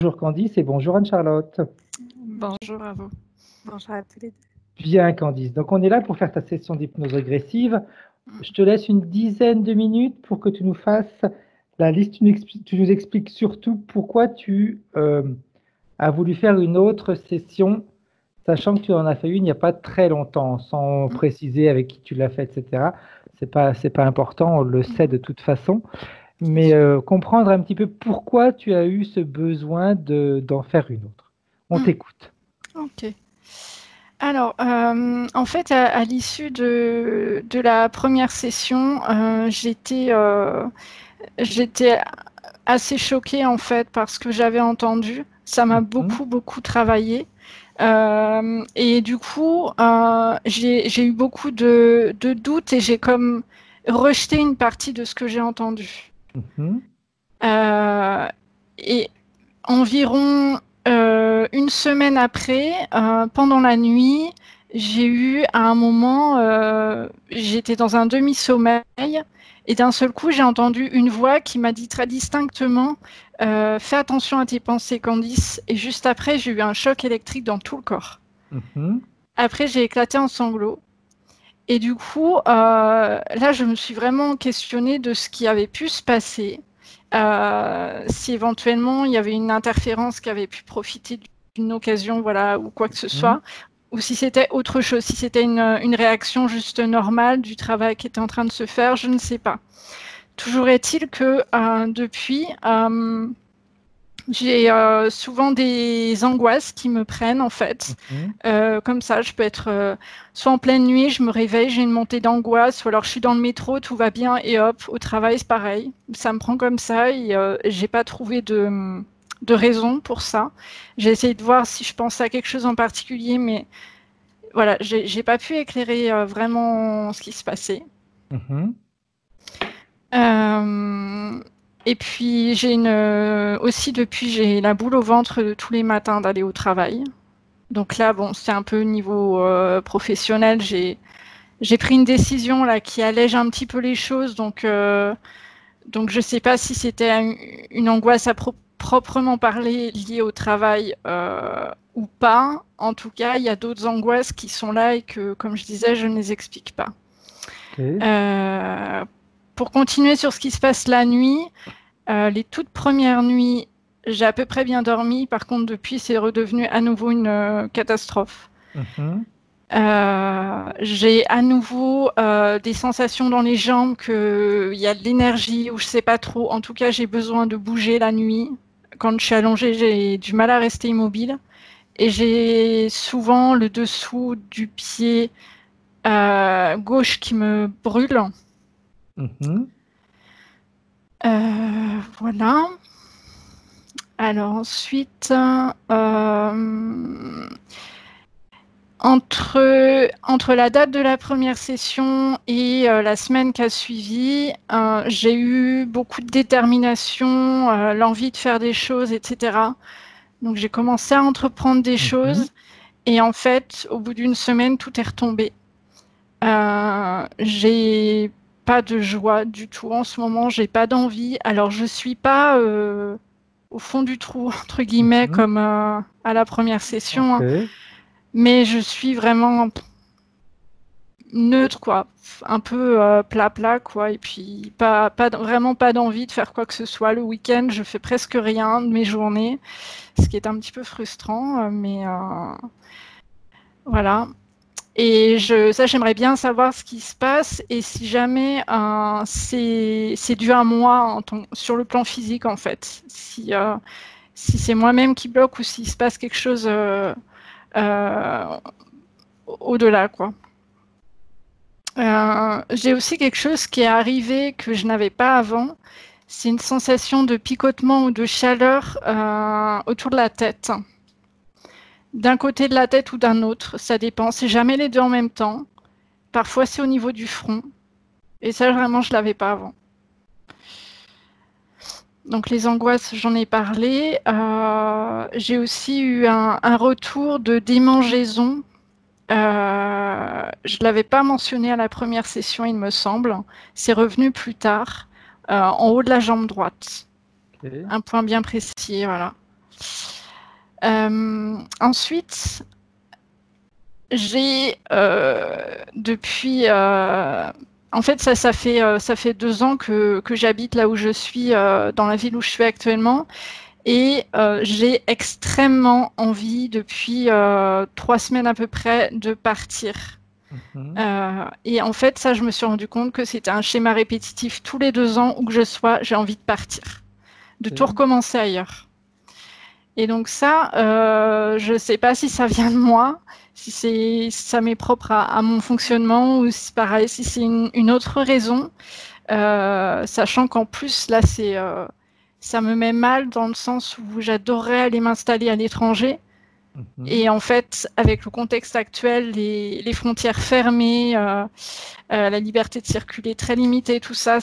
Bonjour Candice et bonjour Anne-Charlotte. Bonjour à vous. Bonjour à tous les deux. Bien Candice, donc on est là pour faire ta session d'hypnose régressive. Je te laisse une dizaine de minutes pour que tu nous fasses la liste. Tu nous expliques surtout pourquoi tu as voulu faire une autre session, sachant que tu en as fait une il n'y a pas très longtemps, sans préciser avec qui tu l'as fait, etc. C'est pas important, on le sait de toute façon. Mais comprendre un petit peu pourquoi tu as eu ce besoin d'en faire une autre. On t'écoute. Ok. Alors, en fait, à l'issue de la première session, j'étais assez choquée en fait par ce que j'avais entendu. Ça m'a beaucoup travaillé. Et du coup, j'ai eu beaucoup de doutes et j'ai comme rejeté une partie de ce que j'ai entendu. Et environ une semaine après, pendant la nuit, j'ai eu à un moment, j'étais dans un demi-sommeil et d'un seul coup, j'ai entendu une voix qui m'a dit très distinctement fais attention à tes pensées, Candice. Et juste après, j'ai eu un choc électrique dans tout le corps. Après, j'ai éclaté en sanglots. Et du coup, là, je me suis vraiment questionnée de ce qui avait pu se passer. Si éventuellement il y avait une interférence qui avait pu profiter d'une occasion, voilà, ou quoi que ce soit, ou si c'était autre chose, si c'était une réaction juste normale du travail qui était en train de se faire, je ne sais pas. Toujours est-il que depuis, j'ai souvent des angoisses qui me prennent en fait. Comme ça, je peux être soit en pleine nuit, je me réveille, j'ai une montée d'angoisse, ou alors je suis dans le métro, tout va bien et hop, au travail c'est pareil. Ça me prend comme ça et j'ai pas trouvé de raison pour ça. J'ai essayé de voir si je pensais à quelque chose en particulier, mais voilà, j'ai pas pu éclairer vraiment ce qui se passait. Et puis aussi depuis j'ai la boule au ventre tous les matins d'aller au travail. Donc là, bon, c'est un peu au niveau professionnel. J'ai pris une décision là qui allège un petit peu les choses. Donc je sais pas si c'était une angoisse à proprement parler liée au travail ou pas. En tout cas, il y a d'autres angoisses qui sont là et que, comme je disais, je ne les explique pas. Pour continuer sur ce qui se passe la nuit, les toutes premières nuits, j'ai à peu près bien dormi. Par contre, depuis, c'est redevenu à nouveau une catastrophe. J'ai à nouveau des sensations dans les jambes qu'il y a de l'énergie ou je sais pas trop. En tout cas, j'ai besoin de bouger la nuit. Quand je suis allongée, j'ai du mal à rester immobile. Et j'ai souvent le dessous du pied gauche qui me brûle. Voilà. Alors ensuite, entre la date de la première session et la semaine qui a suivi, j'ai eu beaucoup de détermination, l'envie de faire des choses, etc. Donc j'ai commencé à entreprendre des choses et en fait, au bout d'une semaine, tout est retombé. J'ai pas de joie du tout en ce moment, j'ai pas d'envie. Alors je suis pas au fond du trou, entre guillemets, comme à la première session, hein, mais je suis vraiment neutre, quoi, un peu plat, quoi, et puis vraiment pas d'envie de faire quoi que ce soit. Le week-end, je fais presque rien de mes journées, ce qui est un petit peu frustrant, mais voilà. Et j'aimerais bien savoir ce qui se passe et si jamais c'est dû à moi sur le plan physique, en fait. Si c'est moi-même qui bloque ou s'il se passe quelque chose au-delà, quoi. J'ai aussi quelque chose qui est arrivé que je n'avais pas avant. C'est une sensation de picotement ou de chaleur autour de la tête. D'un côté de la tête ou d'un autre, ça dépend. C'est jamais les deux en même temps. Parfois, c'est au niveau du front. Et ça, vraiment, je ne l'avais pas avant. Donc, les angoisses, j'en ai parlé. J'ai aussi eu un retour de démangeaison. Je ne l'avais pas mentionné à la première session, il me semble. C'est revenu plus tard, en haut de la jambe droite. Un point bien précis, voilà. Ensuite, j'ai depuis... en fait, ça fait 2 ans que j'habite là où je suis, dans la ville où je suis actuellement. Et j'ai extrêmement envie, depuis 3 semaines à peu près, de partir. Mhm. Et en fait, ça, je me suis rendu compte que c'était un schéma répétitif. Tous les 2 ans, où que je sois, j'ai envie de partir, de tout Ok. recommencer ailleurs. Et donc ça, je ne sais pas si ça vient de moi, si ça m'est propre à mon fonctionnement, ou si pareil, si c'est une autre raison. Sachant qu'en plus, là, ça me met mal dans le sens où j'adorerais aller m'installer à l'étranger. Mhm. Et en fait, avec le contexte actuel, les frontières fermées, la liberté de circuler très limitée, tout ça,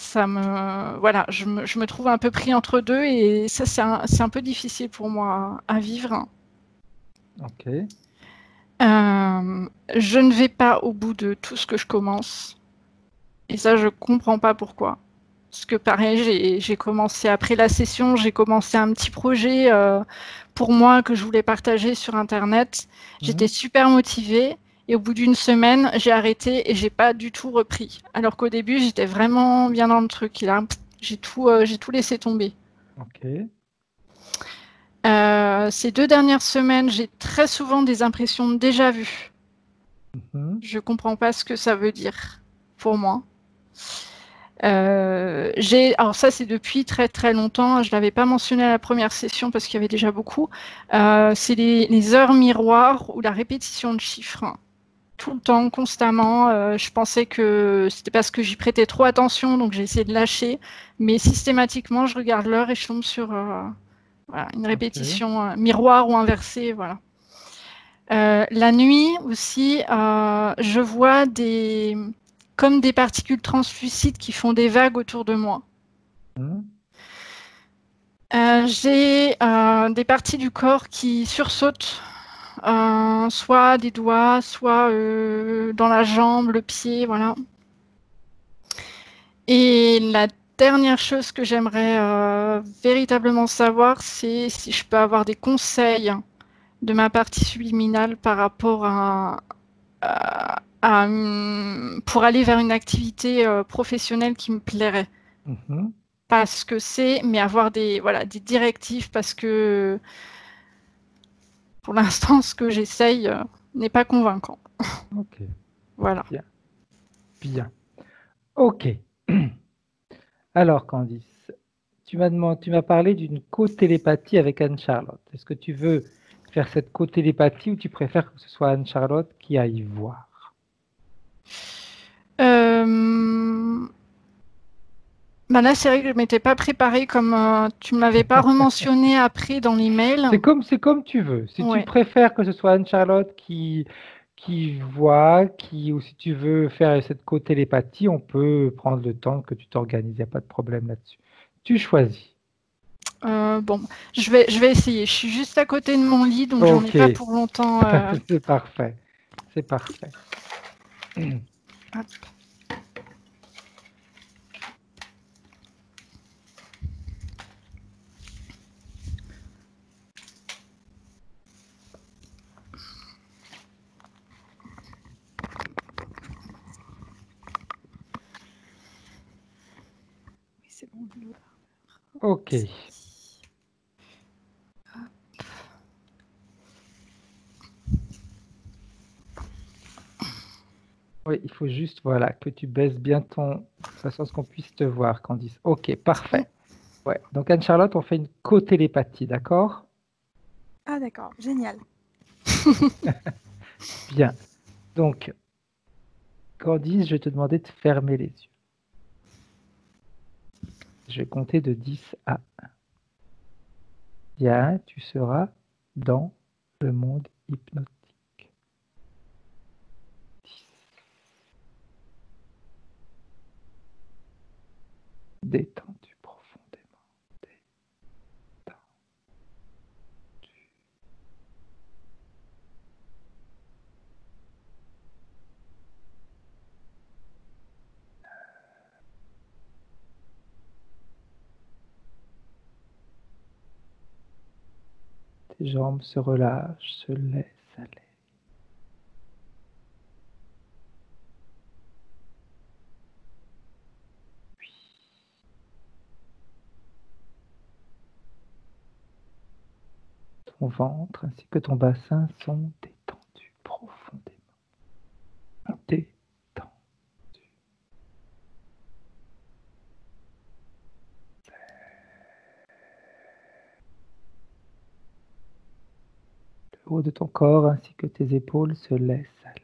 voilà, je me trouve un peu pris entre deux, et ça, c'est un peu difficile pour moi à vivre. Ok. Je ne vais pas au bout de tout ce que je commence. Et ça, je comprends pas pourquoi. Parce que pareil, j'ai commencé après la session, j'ai commencé un petit projet pour moi que je voulais partager sur Internet. J'étais Mhm. super motivée, et au bout d'une semaine, j'ai arrêté et j'ai pas du tout repris. Alors qu'au début, j'étais vraiment bien dans le truc. Et là, j'ai tout laissé tomber. Ok. Ces 2 dernières semaines, j'ai très souvent des impressions de déjà vu. Mhm. Je comprends pas ce que ça veut dire pour moi. Alors ça, c'est depuis très très longtemps. Je l'avais pas mentionné à la première session parce qu'il y avait déjà beaucoup. C'est les heures miroirs ou la répétition de chiffres. Tout le temps, constamment. Je pensais que c'était parce que j'y prêtais trop attention, donc j'ai essayé de lâcher. Mais systématiquement, je regarde l'heure et je tombe sur voilà, une Ok. répétition miroir ou inversée. Voilà. La nuit aussi, je vois comme des particules translucides qui font des vagues autour de moi. Mhm. J'ai des parties du corps qui sursautent, soit des doigts, soit dans la jambe, le pied, voilà. Et la dernière chose que j'aimerais véritablement savoir, c'est si je peux avoir des conseils de ma partie subliminale par rapport pour aller vers une activité professionnelle qui me plairait. Mhm. Parce que mais avoir voilà, des directives, parce que pour l'instant, ce que j'essaye n'est pas convaincant. Ok. Voilà. Bien. Bien. Ok. Alors, Candice, tu m'as parlé d'une co-télépathie avec Anne-Charlotte. Est-ce que tu veux faire cette co-télépathie ou tu préfères que ce soit Anne-Charlotte qui aille voir? Euh, Bah là, c'est vrai que je ne m'étais pas préparée, comme tu ne me l'avais pas rementionné après dans l'email. C'est comme tu veux. Si tu Ouais. préfères que ce soit Anne-Charlotte qui voit, ou si tu veux faire cette co-télépathie, on peut prendre le temps que tu t'organises. Il n'y a pas de problème là-dessus. Tu choisis. Bon, je vais essayer. Je suis juste à côté de mon lit, donc j'en ai Ok. pas pour longtemps. C'est parfait. C'est parfait. Hop. Oui, c'est bon. Ok. Oui, il faut juste, voilà, que tu baisses bien de façon à ce qu'on puisse te voir, Candice. Ok, C'est bon. parfait. Ouais. Donc, Anne-Charlotte, on fait une co-télépathie, d'accord? Ah d'accord, génial. Bien. Donc, Candice, je vais te demander de fermer les yeux. Je vais compter de 10 à 1. Bien, tu seras dans le monde hypnotique. 10. Détendu profondément. Détendu. Tes jambes se relâchent, se laissent aller. Ton ventre ainsi que ton bassin sont détendus profondément. Détendus. Le haut de ton corps ainsi que tes épaules se laissent aller.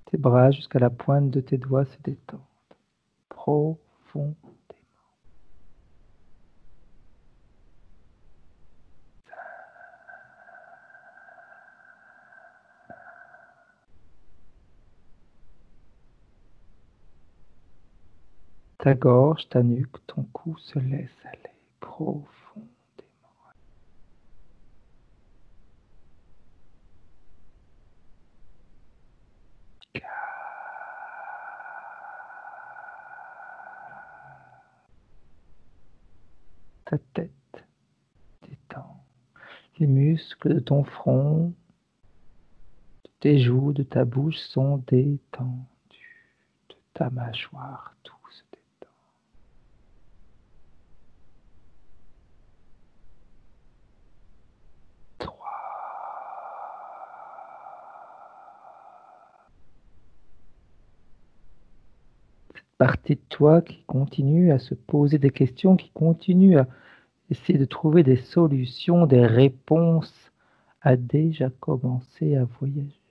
Tes bras jusqu'à la pointe de tes doigts se détendent profondément. Ta gorge, ta nuque, ton cou se laissent aller profondément. Ta tête détend. Les muscles de ton front, de tes joues, de ta bouche sont détendus. De ta mâchoire, tout se détend. Partie de toi qui continue à se poser des questions, qui continue à essayer de trouver des solutions, des réponses, a déjà commencé à voyager.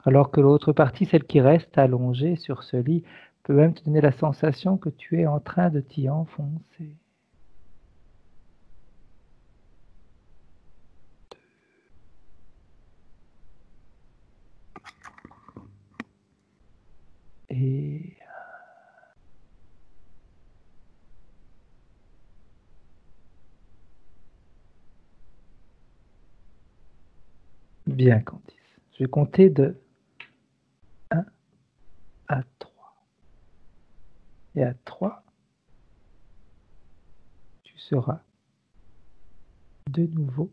Alors que l'autre partie, celle qui reste allongée sur ce lit, peut même te donner la sensation que tu es en train de t'y enfoncer. Et bien, Candice. Je vais compter de 1 à 3. Et à 3, tu seras de nouveau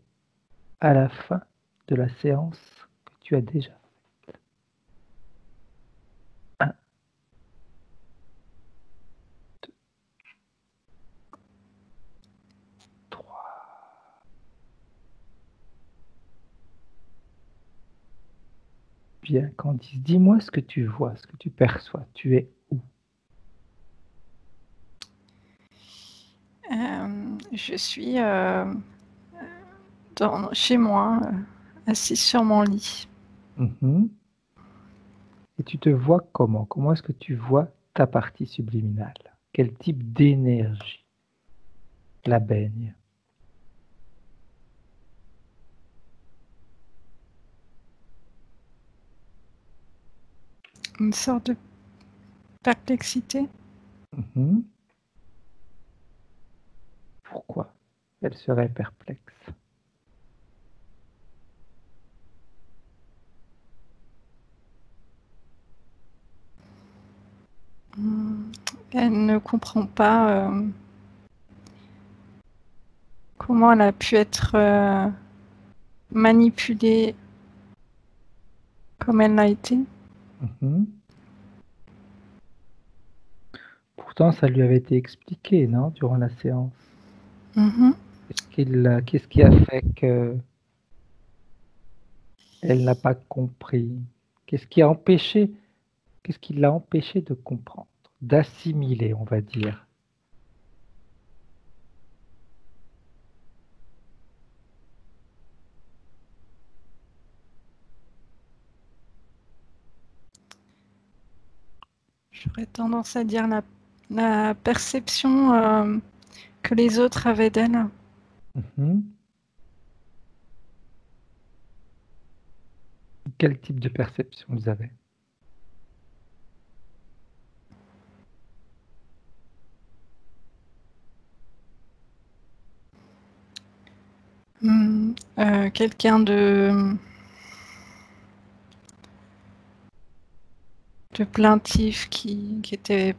à la fin de la séance que tu as déjà faite. 1, 2, 3. Bien, Candice, dis-moi ce que tu vois, ce que tu perçois. Tu es où? Je suis chez moi, assise sur mon lit. Et tu te vois comment? Comment est-ce que tu vois ta partie subliminale? Quel type d'énergie la baigne? Une sorte de perplexité. Pourquoi elle serait perplexe? Elle ne comprend pas comment elle a pu être manipulée comme elle l'a été. Pourtant, ça lui avait été expliqué, non, durant la séance. Qu'est-ce qui a fait que elle n'a pas compris? Qu'est-ce qui l'a empêché de comprendre, d'assimiler, on va dire? J'aurais tendance à dire la perception que les autres avaient d'elle. Quel type de perception vous avez? Quelqu'un de plaintif qui était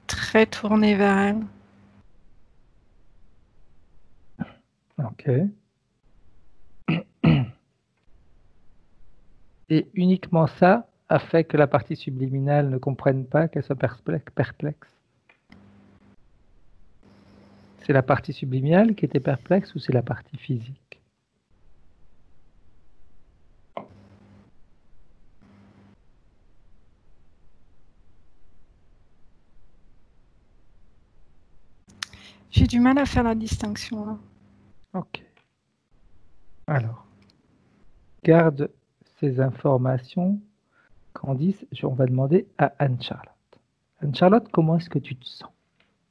très tourné vers elle. Ok. Et uniquement ça a fait que la partie subliminale ne comprenne pas, qu'elle soit perplexe. C'est la partie subliminale qui était perplexe ou c'est la partie physique? J'ai du mal à faire la distinction là. Ok. Alors, garde ces informations. Candice, on va demander à Anne-Charlotte. Anne-Charlotte, comment est-ce que tu te sens?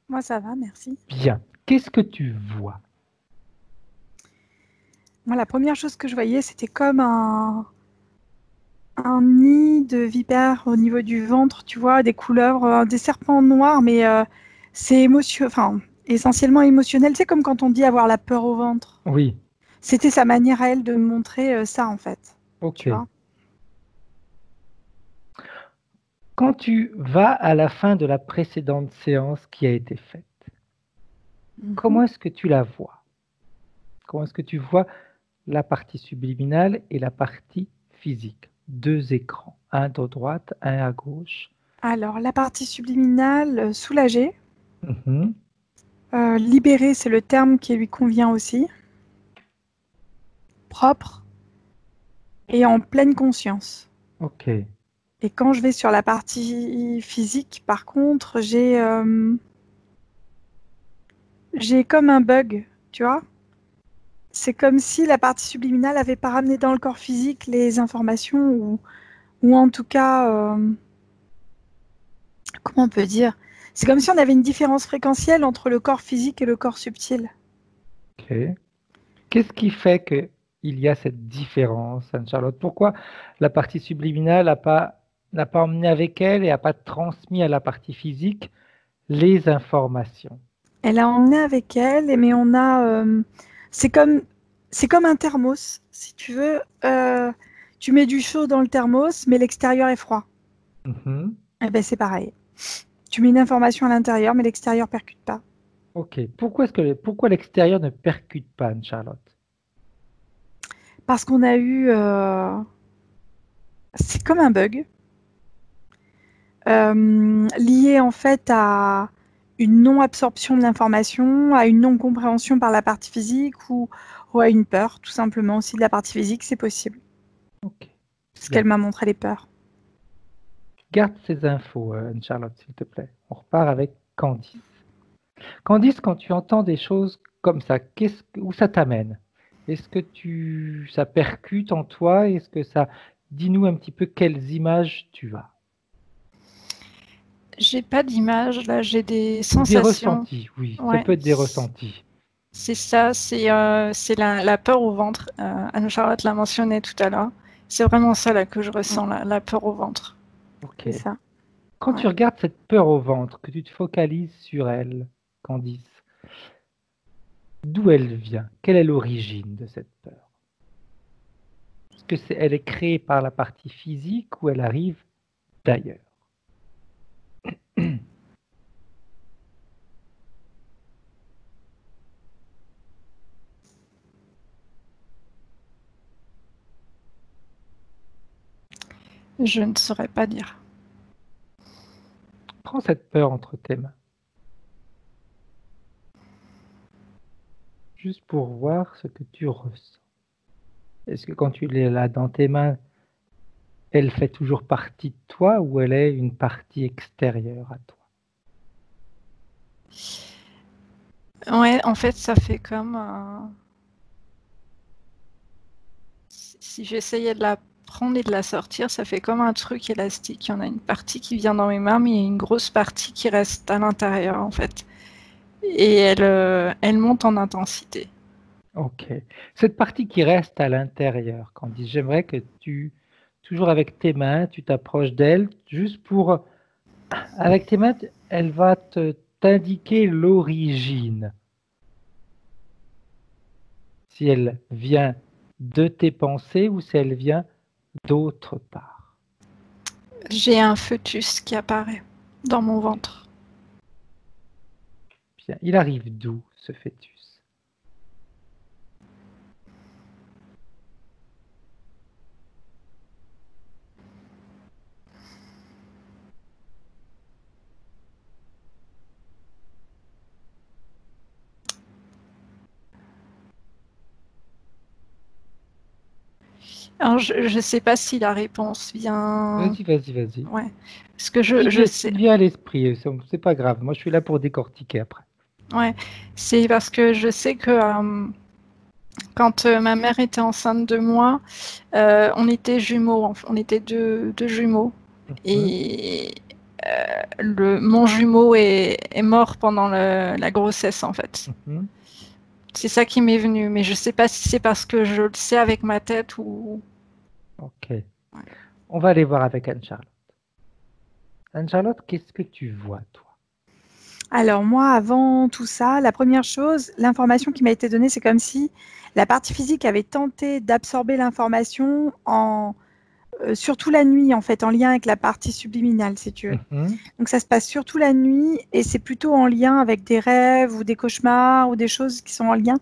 Moi, ça va, merci. Bien. Qu'est-ce que tu vois? Moi, la première chose que je voyais, c'était comme un nid de vipères au niveau du ventre, tu vois, des couleuvres, des serpents noirs, mais c'est essentiellement émotionnel. C'est comme quand on dit avoir la peur au ventre. Oui. C'était sa manière à elle de me montrer ça, en fait. Ok. Tu vois. Quand tu vas à la fin de la précédente séance qui a été faite, comment est-ce que tu la vois? Comment est-ce que tu vois la partie subliminale et la partie physique? Deux écrans, un à droite, un à gauche. Alors, la partie subliminale, soulagée. Mhm. Libérée, c'est le terme qui lui convient aussi. Propre et en pleine conscience. Ok. Et quand je vais sur la partie physique, par contre, j'ai comme un bug, tu vois. C'est comme si la partie subliminale avait pas ramené dans le corps physique les informations ou en tout cas, comment on peut dire? C'est comme si on avait une différence fréquentielle entre le corps physique et le corps subtil. Ok. Qu'est-ce qui fait qu'il y a cette différence, Anne-Charlotte? Pourquoi la partie subliminale n'a pas emmené avec elle et n'a pas transmis à la partie physique les informations? Elle a emmené avec elle, mais on a, c'est comme un thermos, si tu veux. Tu mets du chaud dans le thermos, mais l'extérieur est froid. Mhm. Eh ben c'est pareil. Tu mets une information à l'intérieur, mais l'extérieur percute pas. Ok. Pourquoi l'extérieur ne percute pas, Anne-Charlotte? Parce qu'on a eu, c'est comme un bug lié en fait à une non-absorption de l'information, à une non-compréhension par la partie physique ou à une peur, tout simplement aussi de la partie physique, c'est possible. Ok. Parce Bien. qu'elle m'a montré les peurs. Garde ces infos, Anne-Charlotte, s'il te plaît. On repart avec Candice. Candice, quand tu entends des choses comme ça, où ça t'amène? Est-ce que ça percute en toi? Est-ce que ça... Dis-nous un petit peu quelles images tu as. J'ai pas d'image, là j'ai des Ou des sensations. ressentis, oui. Ça Ouais. peut être des ressentis. C'est ça, c'est la peur au ventre. Anne-Charlotte l'a mentionné tout à l'heure. C'est vraiment ça là que je ressens, la peur au ventre. Ok. C'est ça. Quand tu Ouais. regardes cette peur au ventre, que tu te focalises sur elle, Candice, d'où elle vient? Quelle est l'origine de cette peur? Est-ce qu'elle est créée par la partie physique ou elle arrive d'ailleurs? Je ne saurais pas dire. Prends cette peur entre tes mains. Juste pour voir ce que tu ressens. Est-ce que quand tu l'as là dans tes mains, elle fait toujours partie de toi ou elle est une partie extérieure à toi? Ouais, en fait, ça fait comme si j'essayais de la prendre et de la sortir, ça fait comme un truc élastique. Il y en a une partie qui vient dans mes mains, mais il y a une grosse partie qui reste à l'intérieur, en fait. Et elle monte en intensité. Ok. Cette partie qui reste à l'intérieur, Candice, j'aimerais que toujours avec tes mains, tu t'approches d'elle, juste pour, avec tes mains, t- elle va t'indiquer l'origine. si elle vient de tes pensées ou si elle vient d'autre part. J'ai un fœtus qui apparaît dans mon ventre. Bien. Il arrive d'où, ce fœtus? Alors, je ne sais pas si la réponse vient. Vas-y. Ouais. Parce que je sais. Vient à l'esprit, c'est pas grave. Moi, je suis là pour décortiquer après. Ouais. C'est parce que je sais que quand ma mère était enceinte de moi, on était jumeaux. On était deux jumeaux. Et mon jumeau est mort pendant la grossesse, en fait. C'est ça qui m'est venu, mais je sais pas si c'est parce que je le sais avec ma tête ou... Ok. Ouais. On va aller voir avec Anne-Charlotte. Anne-Charlotte, qu'est-ce que tu vois, toi? Alors moi, avant tout ça, la première chose, l'information qui m'a été donnée, c'est comme si la partie physique avait tenté d'absorber l'information surtout la nuit, en fait, en lien avec la partie subliminale, si tu veux. Donc ça se passe surtout la nuit et c'est plutôt en lien avec des rêves ou des cauchemars ou des choses qui sont en lien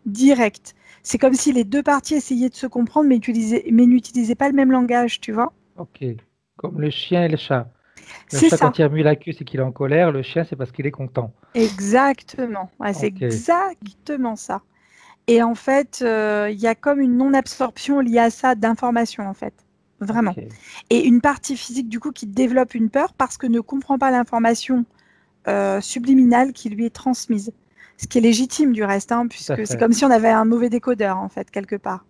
direct. C'est comme si les deux parties essayaient de se comprendre mais n'utilisaient pas le même langage, tu vois. Ok, comme le chien et le chat. Le C'est chat, ça. quand il remue la queue, c'est qu'il est en colère. Le chien, c'est parce qu'il est content. Exactement. Ouais, c'est exactement ça. Et en fait, il y a comme une non-absorption liée à ça d'informations, en fait. Vraiment. Et une partie physique, du coup, qui développe une peur parce que ne comprend pas l'information subliminale qui lui est transmise. Ce qui est légitime, du reste, hein, puisque c'est comme si on avait un mauvais décodeur, en fait, quelque part.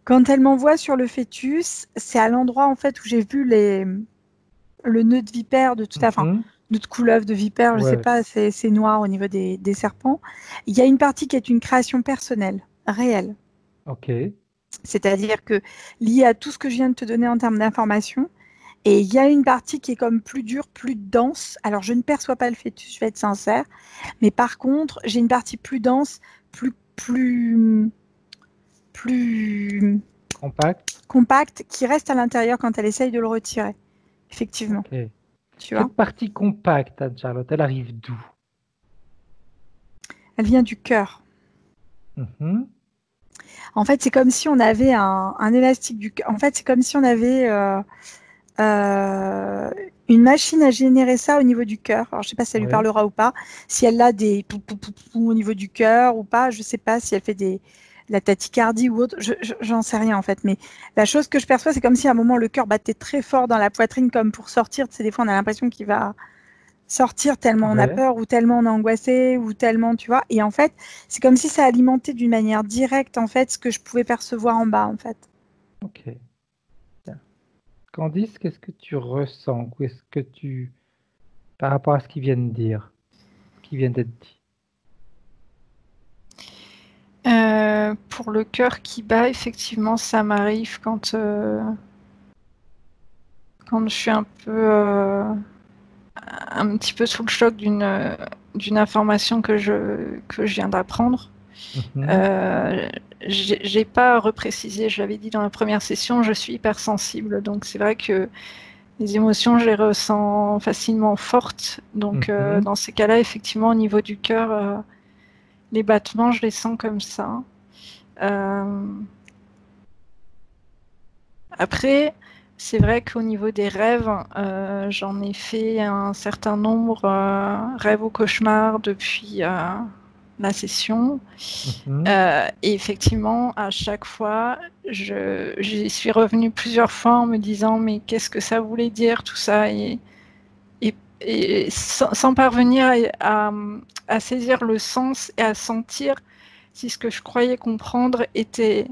Quand elle m'envoie sur le fœtus, c'est à l'endroit, en fait, où j'ai vu le nœud de vipère de tout à l'heure. Nœud de couleuvre, de vipère, je ne sais pas, c'est noir au niveau des serpents. Il y a une partie qui est une création personnelle, réelle. Ok. C'est-à-dire que liée à tout ce que je viens de te donner en termes d'information, et il y a une partie qui est comme plus dure, plus dense. Alors, je ne perçois pas le fœtus, je vais être sincère, mais par contre, j'ai une partie plus dense, plus compacte, qui reste à l'intérieur quand elle essaye de le retirer. Effectivement. Okay. Tu vois ? Cette partie compacte, Anne-Charlotte, elle arrive d'où? Elle vient du cœur. En fait, c'est comme si on avait un élastique du cœur. En fait, c'est comme si on avait une machine à générer ça au niveau du cœur. Alors, je ne sais pas si ça lui parlera ou pas. Si elle a des au niveau du cœur ou pas, je ne sais pas si elle fait la tachycardie ou autre. J'en sais rien en fait. Mais la chose que je perçois, c'est comme si à un moment le cœur battait très fort dans la poitrine, comme pour sortir. Des fois, on a l'impression qu'il va sortir tellement on a peur ou tellement on est angoissé ou tellement, tu vois. Et en fait, c'est comme si ça alimentait d'une manière directe en fait ce que je pouvais percevoir en bas en fait. Ok. Bien. Candice, qu'est-ce que tu ressens? Qu'est-ce que tu, par rapport à ce qu'ils viennent de dire, ce qui vient d'être dit? Pour le cœur qui bat, effectivement, ça m'arrive quand je suis un petit peu sous le choc d'une information que je viens d'apprendre. J'ai pas reprécisé, je l'avais dit dans la première session, je suis hypersensible, donc c'est vrai que les émotions, je les ressens facilement fortes. Donc dans ces cas-là, effectivement, au niveau du cœur, les battements, je les sens comme ça. Après, c'est vrai qu'au niveau des rêves, j'en ai fait un certain nombre, rêves ou cauchemars depuis la session. Et effectivement, à chaque fois, j'y suis revenue plusieurs fois en me disant mais qu'est-ce que ça voulait dire tout ça et sans parvenir à saisir le sens et à sentir si ce que je croyais comprendre était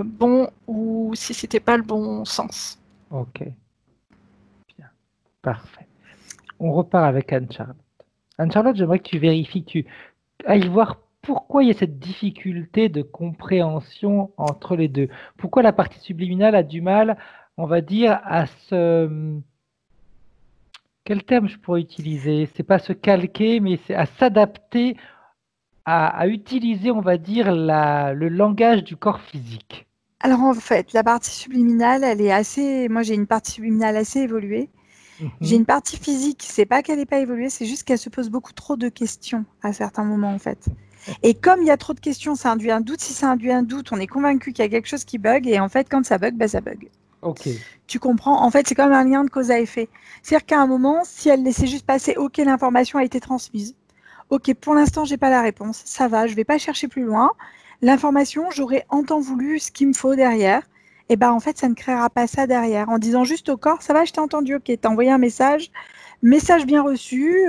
bon ou si c'était pas le bon sens. Ok. Bien. Parfait. On repart avec Anne-Charlotte. Anne-Charlotte, j'aimerais que tu vérifies, que tu ailles voir pourquoi il y a cette difficulté de compréhension entre les deux. Pourquoi la partie subliminale a du mal, on va dire, à se... Quel terme je pourrais utiliser? C'est pas se calquer, mais c'est à s'adapter à utiliser, on va dire, le langage du corps physique? Alors en fait, la partie subliminale, elle est assez. Moi, j'ai une partie subliminale assez évoluée. J'ai Mhm. une partie physique, c'est pas qu'elle n'est pas évoluée, c'est juste qu'elle se pose beaucoup trop de questions à certains moments en fait. Et comme il y a trop de questions, ça induit un doute. Si ça induit un doute, on est convaincu qu'il y a quelque chose qui bug. Et en fait, quand ça bug, bah, ça bug. Ok. Tu comprends? En fait, c'est comme un lien de cause à effet. C'est-à-dire qu'à un moment, si elle laissait juste passer, ok, l'information a été transmise. Ok, pour l'instant, j'ai pas la réponse. Ça va, je vais pas chercher plus loin. L'information, j'aurai en temps voulu ce qu'il me faut derrière. Et ben en fait, ça ne créera pas ça derrière. En disant juste au corps, ça va, je t'ai entendu, ok, t'as envoyé un message. Message bien reçu,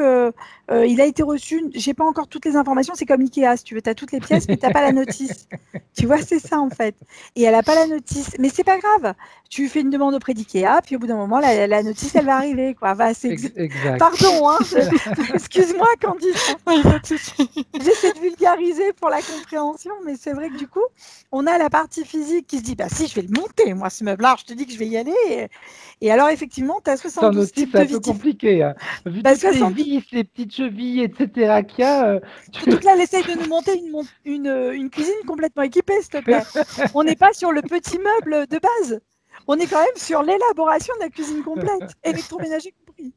il a été reçu, j'ai pas encore toutes les informations, c'est comme Ikea, si tu veux, tu as toutes les pièces, mais tu n'as pas la notice. Tu vois, c'est ça en fait. Et elle n'a pas la notice, mais c'est pas grave. Tu fais une demande auprès d'Ikea, puis au bout d'un moment, la notice, elle va arriver. Quoi. Exact. Pardon, hein, excuse-moi Candice. J'essaie de vulgariser pour la compréhension, mais c'est vrai que du coup, on a la partie physique qui se dit, bah si, je vais le monter, moi, ce meuble-là, je te dis que je vais y aller. Et alors, effectivement, tu as Sans 72 notice, types c'est de un peu vitifs. compliqué, hein. Vu Bah, toutes les 72 vis, les petites chevilles, etc. qu'il y a, Surtout que là, elle essaye de nous monter une cuisine complètement équipée, s'il te plaît. On n'est pas sur le petit meuble de base. On est quand même sur l'élaboration de la cuisine complète, électroménager compris.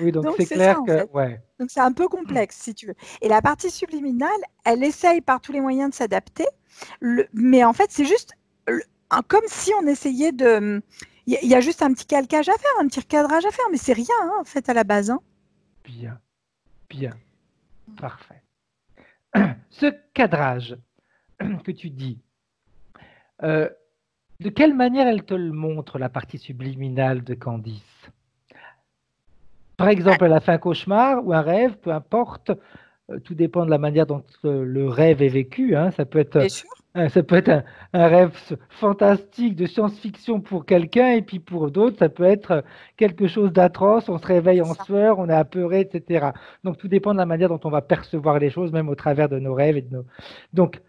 Oui, donc Donc, c'est c'est ça, clair en que, fait. ouais. Donc, c'est un peu complexe, si tu veux. Et la partie subliminale, elle essaye par tous les moyens de s'adapter. Mais en fait, c'est juste comme si on essayait de... Il y a juste un petit calcage à faire, un petit recadrage à faire, mais c'est rien, hein, en fait, à la base. Hein. Bien, bien, parfait. Ce cadrage que tu dis, euh, de quelle manière elle te le montre, la partie subliminale de Candice? Par exemple, elle a fait un cauchemar ou un rêve, peu importe, tout dépend de la manière dont le rêve est vécu, hein. Bien sûr. Ça peut être un rêve fantastique de science-fiction pour quelqu'un, et puis pour d'autres, ça peut être quelque chose d'atroce, on se réveille en sueur, on est apeuré, etc. Donc tout dépend de la manière dont on va percevoir les choses, même au travers de nos rêves. Donc,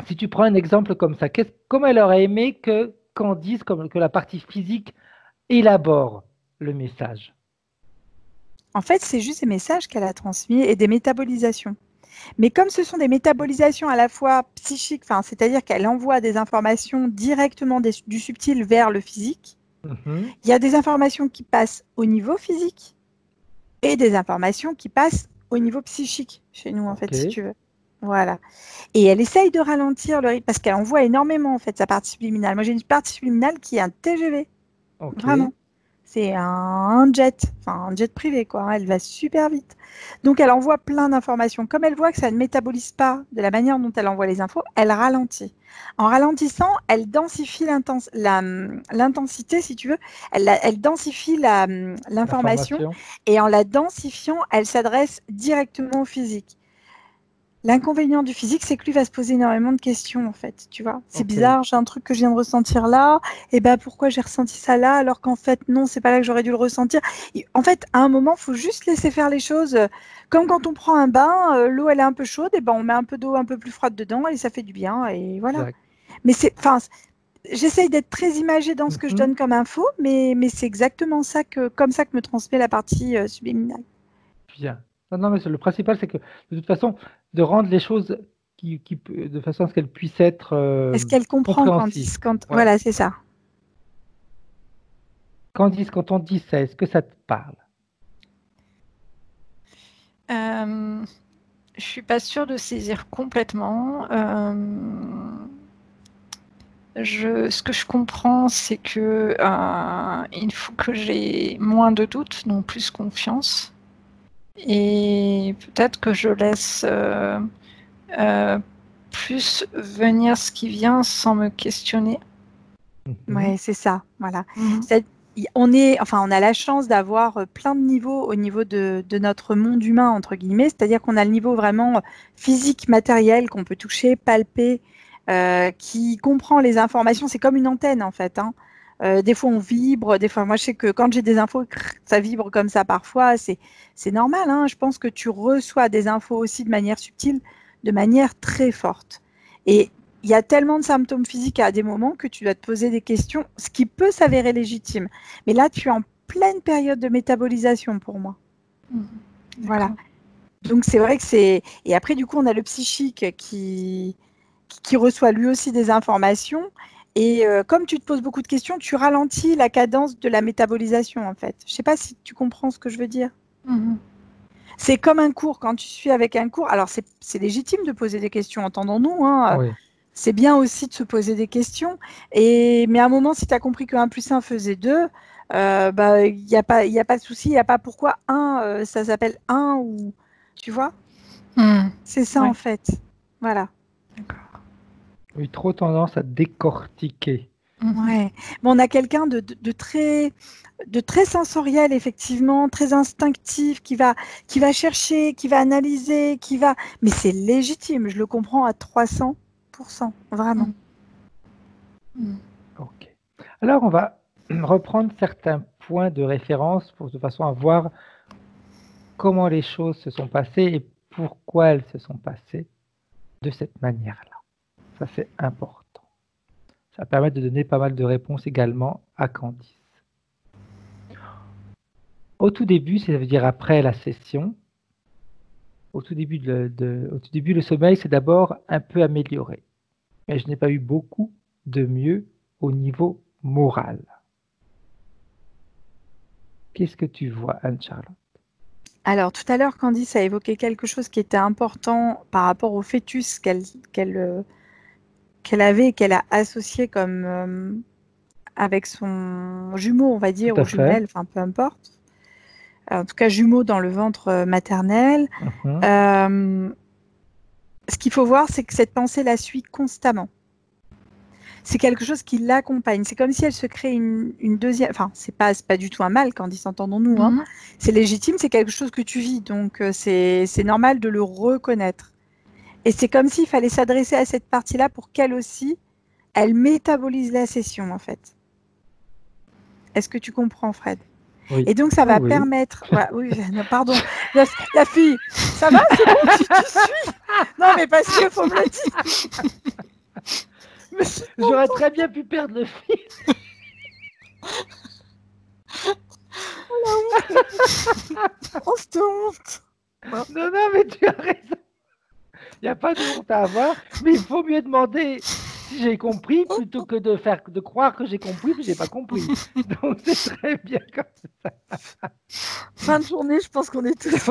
si tu prends un exemple comme ça, comment elle aurait aimé que Candice, que la partie physique, élabore le message? En fait, c'est juste des messages qu'elle a transmis et des métabolisations. Mais comme ce sont des métabolisations à la fois psychiques, c'est-à-dire qu'elle envoie des informations directement du subtil vers le physique, Mhm. il y a des informations qui passent au niveau physique et des informations qui passent au niveau psychique chez nous, en fait, si Ok, tu veux. Voilà. Et elle essaye de ralentir le rythme parce qu'elle envoie énormément, en fait, sa partie subliminale. Moi, j'ai une partie subliminale qui est un TGV, ok, vraiment. C'est un jet, enfin un jet privé, quoi. Elle va super vite. Donc, elle envoie plein d'informations. Comme elle voit que ça ne métabolise pas de la manière dont elle envoie les infos, elle ralentit. En ralentissant, elle densifie l'intensité, si tu veux. Elle densifie l'information l'information. et en la densifiant, elle s'adresse directement au physique. L'inconvénient du physique, c'est que lui va se poser énormément de questions, en fait, tu vois. C'est Ok, bizarre, j'ai un truc que je viens de ressentir là, et ben pourquoi j'ai ressenti ça là, alors qu'en fait, non, c'est pas là que j'aurais dû le ressentir. En fait, à un moment, il faut juste laisser faire les choses. Comme quand on prend un bain, l'eau, elle est un peu chaude, et ben on met un peu d'eau un peu plus froide dedans, et ça fait du bien, et voilà. exact. Mais j'essaye d'être très imagée dans ce que je Mhm. donne comme info, mais c'est exactement ça comme ça que me transmet la partie subliminale. Bien. Non, non, mais le principal, c'est que de toute façon, de rendre les choses de façon à ce qu'elles puissent être Est-ce qu'elle comprend compréhensibles. Ouais. Voilà, c'est ça. Candice, quand on dit ça, est-ce que ça te parle? Je suis pas sûre de saisir complètement. Ce que je comprends, c'est que il faut que j'ai moins de doutes, non plus confiance. Et peut-être que je laisse plus venir ce qui vient sans me questionner. Ouais, c'est ça, voilà. Mhm. On a la chance d'avoir plein de niveaux au niveau de notre monde humain, entre guillemets, c'est-à-dire qu'on a le niveau vraiment physique, matériel, qu'on peut toucher, palper, qui comprend les informations. C'est comme une antenne, en fait. Hein. Des fois, on vibre. Des fois, moi, je sais que quand j'ai des infos, ça vibre comme ça parfois. C'est normal. Hein. Je pense que tu reçois des infos aussi de manière subtile, de manière très forte. Et il y a tellement de symptômes physiques à des moments que tu dois te poser des questions, ce qui peut s'avérer légitime. Mais là, tu es en pleine période de métabolisation pour moi. Mhm. Voilà. Donc c'est vrai que c'est... Et après, du coup, on a le psychique qui reçoit lui aussi des informations. Et comme tu te poses beaucoup de questions, tu ralentis la cadence de la métabolisation, en fait. Je ne sais pas si tu comprends ce que je veux dire. Mhm. C'est comme un cours. Quand tu suis avec un cours, alors c'est légitime de poser des questions, entendons-nous, hein. Oui. C'est bien aussi de se poser des questions. Mais à un moment, si tu as compris que 1 plus 1 faisait 2, bah, il n'y a pas de souci. Il n'y a pas pourquoi 1, ça s'appelle 1 ou... Tu vois? C'est ça, Ouais. en fait. Voilà. D'accord. Eu trop tendance à décortiquer. Ouais. Mais on a quelqu'un de très sensoriel, effectivement, très instinctif, qui va chercher, qui va analyser, Mais c'est légitime, je le comprends à 300%, vraiment. Ok. Alors, on va reprendre certains points de référence de façon à voir comment les choses se sont passées et pourquoi elles se sont passées de cette manière-là. Ça, c'est important. Ça permet de donner pas mal de réponses également à Candice. Au tout début, ça veut dire après la session, au tout début, le sommeil s'est d'abord un peu amélioré. Mais je n'ai pas eu beaucoup de mieux au niveau moral. Qu'est-ce que tu vois, Anne-Charlotte? Alors, tout à l'heure, Candice a évoqué quelque chose qui était important par rapport au fœtus qu'elle avait et qu'elle a associé comme avec son jumeau, on va dire, Tout à ou fait. jumelle, enfin peu importe. En tout cas, jumeau dans le ventre maternel. Mhm. Ce qu'il faut voir, c'est que cette pensée la suit constamment. C'est quelque chose qui l'accompagne. C'est comme si elle se crée une deuxième... Enfin, c'est pas du tout un mal, Candice, entendons-nous. Hein. C'est légitime, c'est quelque chose que tu vis. Donc, c'est normal de le reconnaître. Et c'est comme s'il fallait s'adresser à cette partie-là pour qu'elle aussi, elle métabolise la session, en fait. Est-ce que tu comprends, Fred? Oui. Et donc, ça va permettre... Ouais, oui, non, pardon. La fille, ça va? C'est bon, tu suis? Non, mais parce qu'il faut me le dire. J'aurais très bien pu perdre le fil. Oh la honte. Oh, cette honte. Non, mais tu as raison. Il n'y a pas de honte à avoir, mais il faut mieux demander si j'ai compris plutôt que de croire que j'ai compris puis j'ai pas compris. Donc c'est très bien comme ça. Fin de journée, je pense qu'on est tous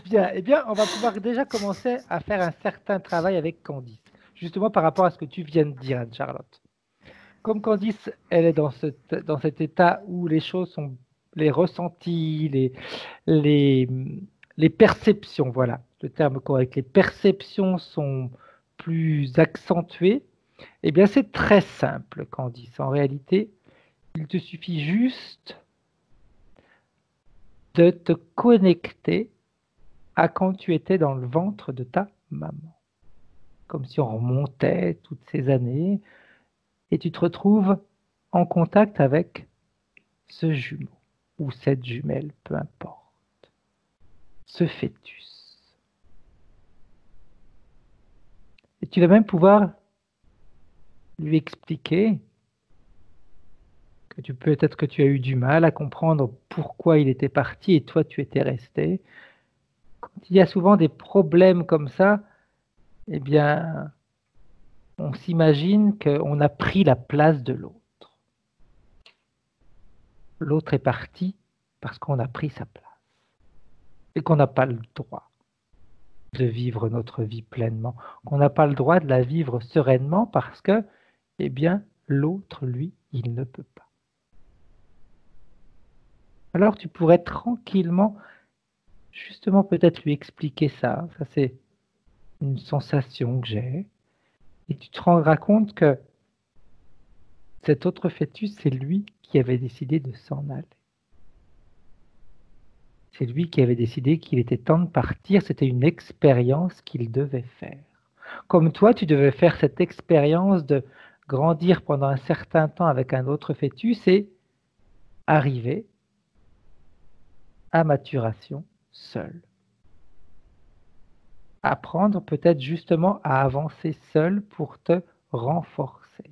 Bien, eh bien, on va pouvoir déjà commencer à faire un certain travail avec Candice, justement par rapport à ce que tu viens de dire, Anne-Charlotte. Comme Candice, elle est dans cet état où les choses sont, les ressentis, les perceptions, voilà, le terme correct, les perceptions sont plus accentuées, eh bien c'est très simple, Candice. En réalité, il te suffit juste de te connecter à quand tu étais dans le ventre de ta maman. Comme si on remontait toutes ces années et tu te retrouves en contact avec ce jumeau ou cette jumelle, peu importe, ce fœtus. Et tu vas même pouvoir lui expliquer que peut-être que tu as eu du mal à comprendre pourquoi il était parti et toi tu étais resté. Quand il y a souvent des problèmes comme ça, eh bien, on s'imagine qu'on a pris la place de l'autre. L'autre est parti parce qu'on a pris sa place et qu'on n'a pas le droit de vivre notre vie pleinement, qu'on n'a pas le droit de la vivre sereinement parce que, eh bien, l'autre, lui, il ne peut pas. Alors tu pourrais tranquillement, justement, peut-être lui expliquer ça. Ça, c'est une sensation que j'ai. Et tu te rendras compte que cet autre fœtus, c'est lui qui avait décidé de s'en aller. C'est lui qui avait décidé qu'il était temps de partir. C'était une expérience qu'il devait faire. Comme toi, tu devais faire cette expérience de grandir pendant un certain temps avec un autre fœtus et arriver à maturation seul. Apprendre peut-être justement à avancer seul pour te renforcer,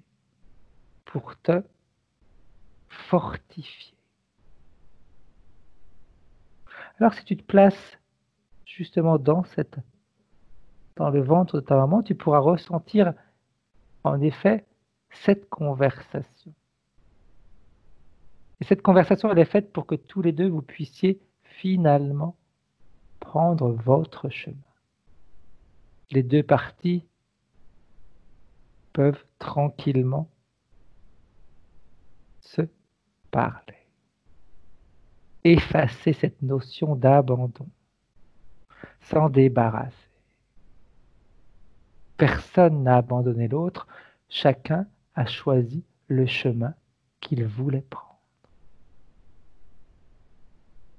pour te fortifier. Alors si tu te places justement dans le ventre de ta maman, tu pourras ressentir en effet cette conversation. Et cette conversation, elle est faite pour que tous les deux, vous puissiez finalement prendre votre chemin. Les deux parties peuvent tranquillement se parler. Effacer cette notion d'abandon, s'en débarrasser. Personne n'a abandonné l'autre, chacun a choisi le chemin qu'il voulait prendre.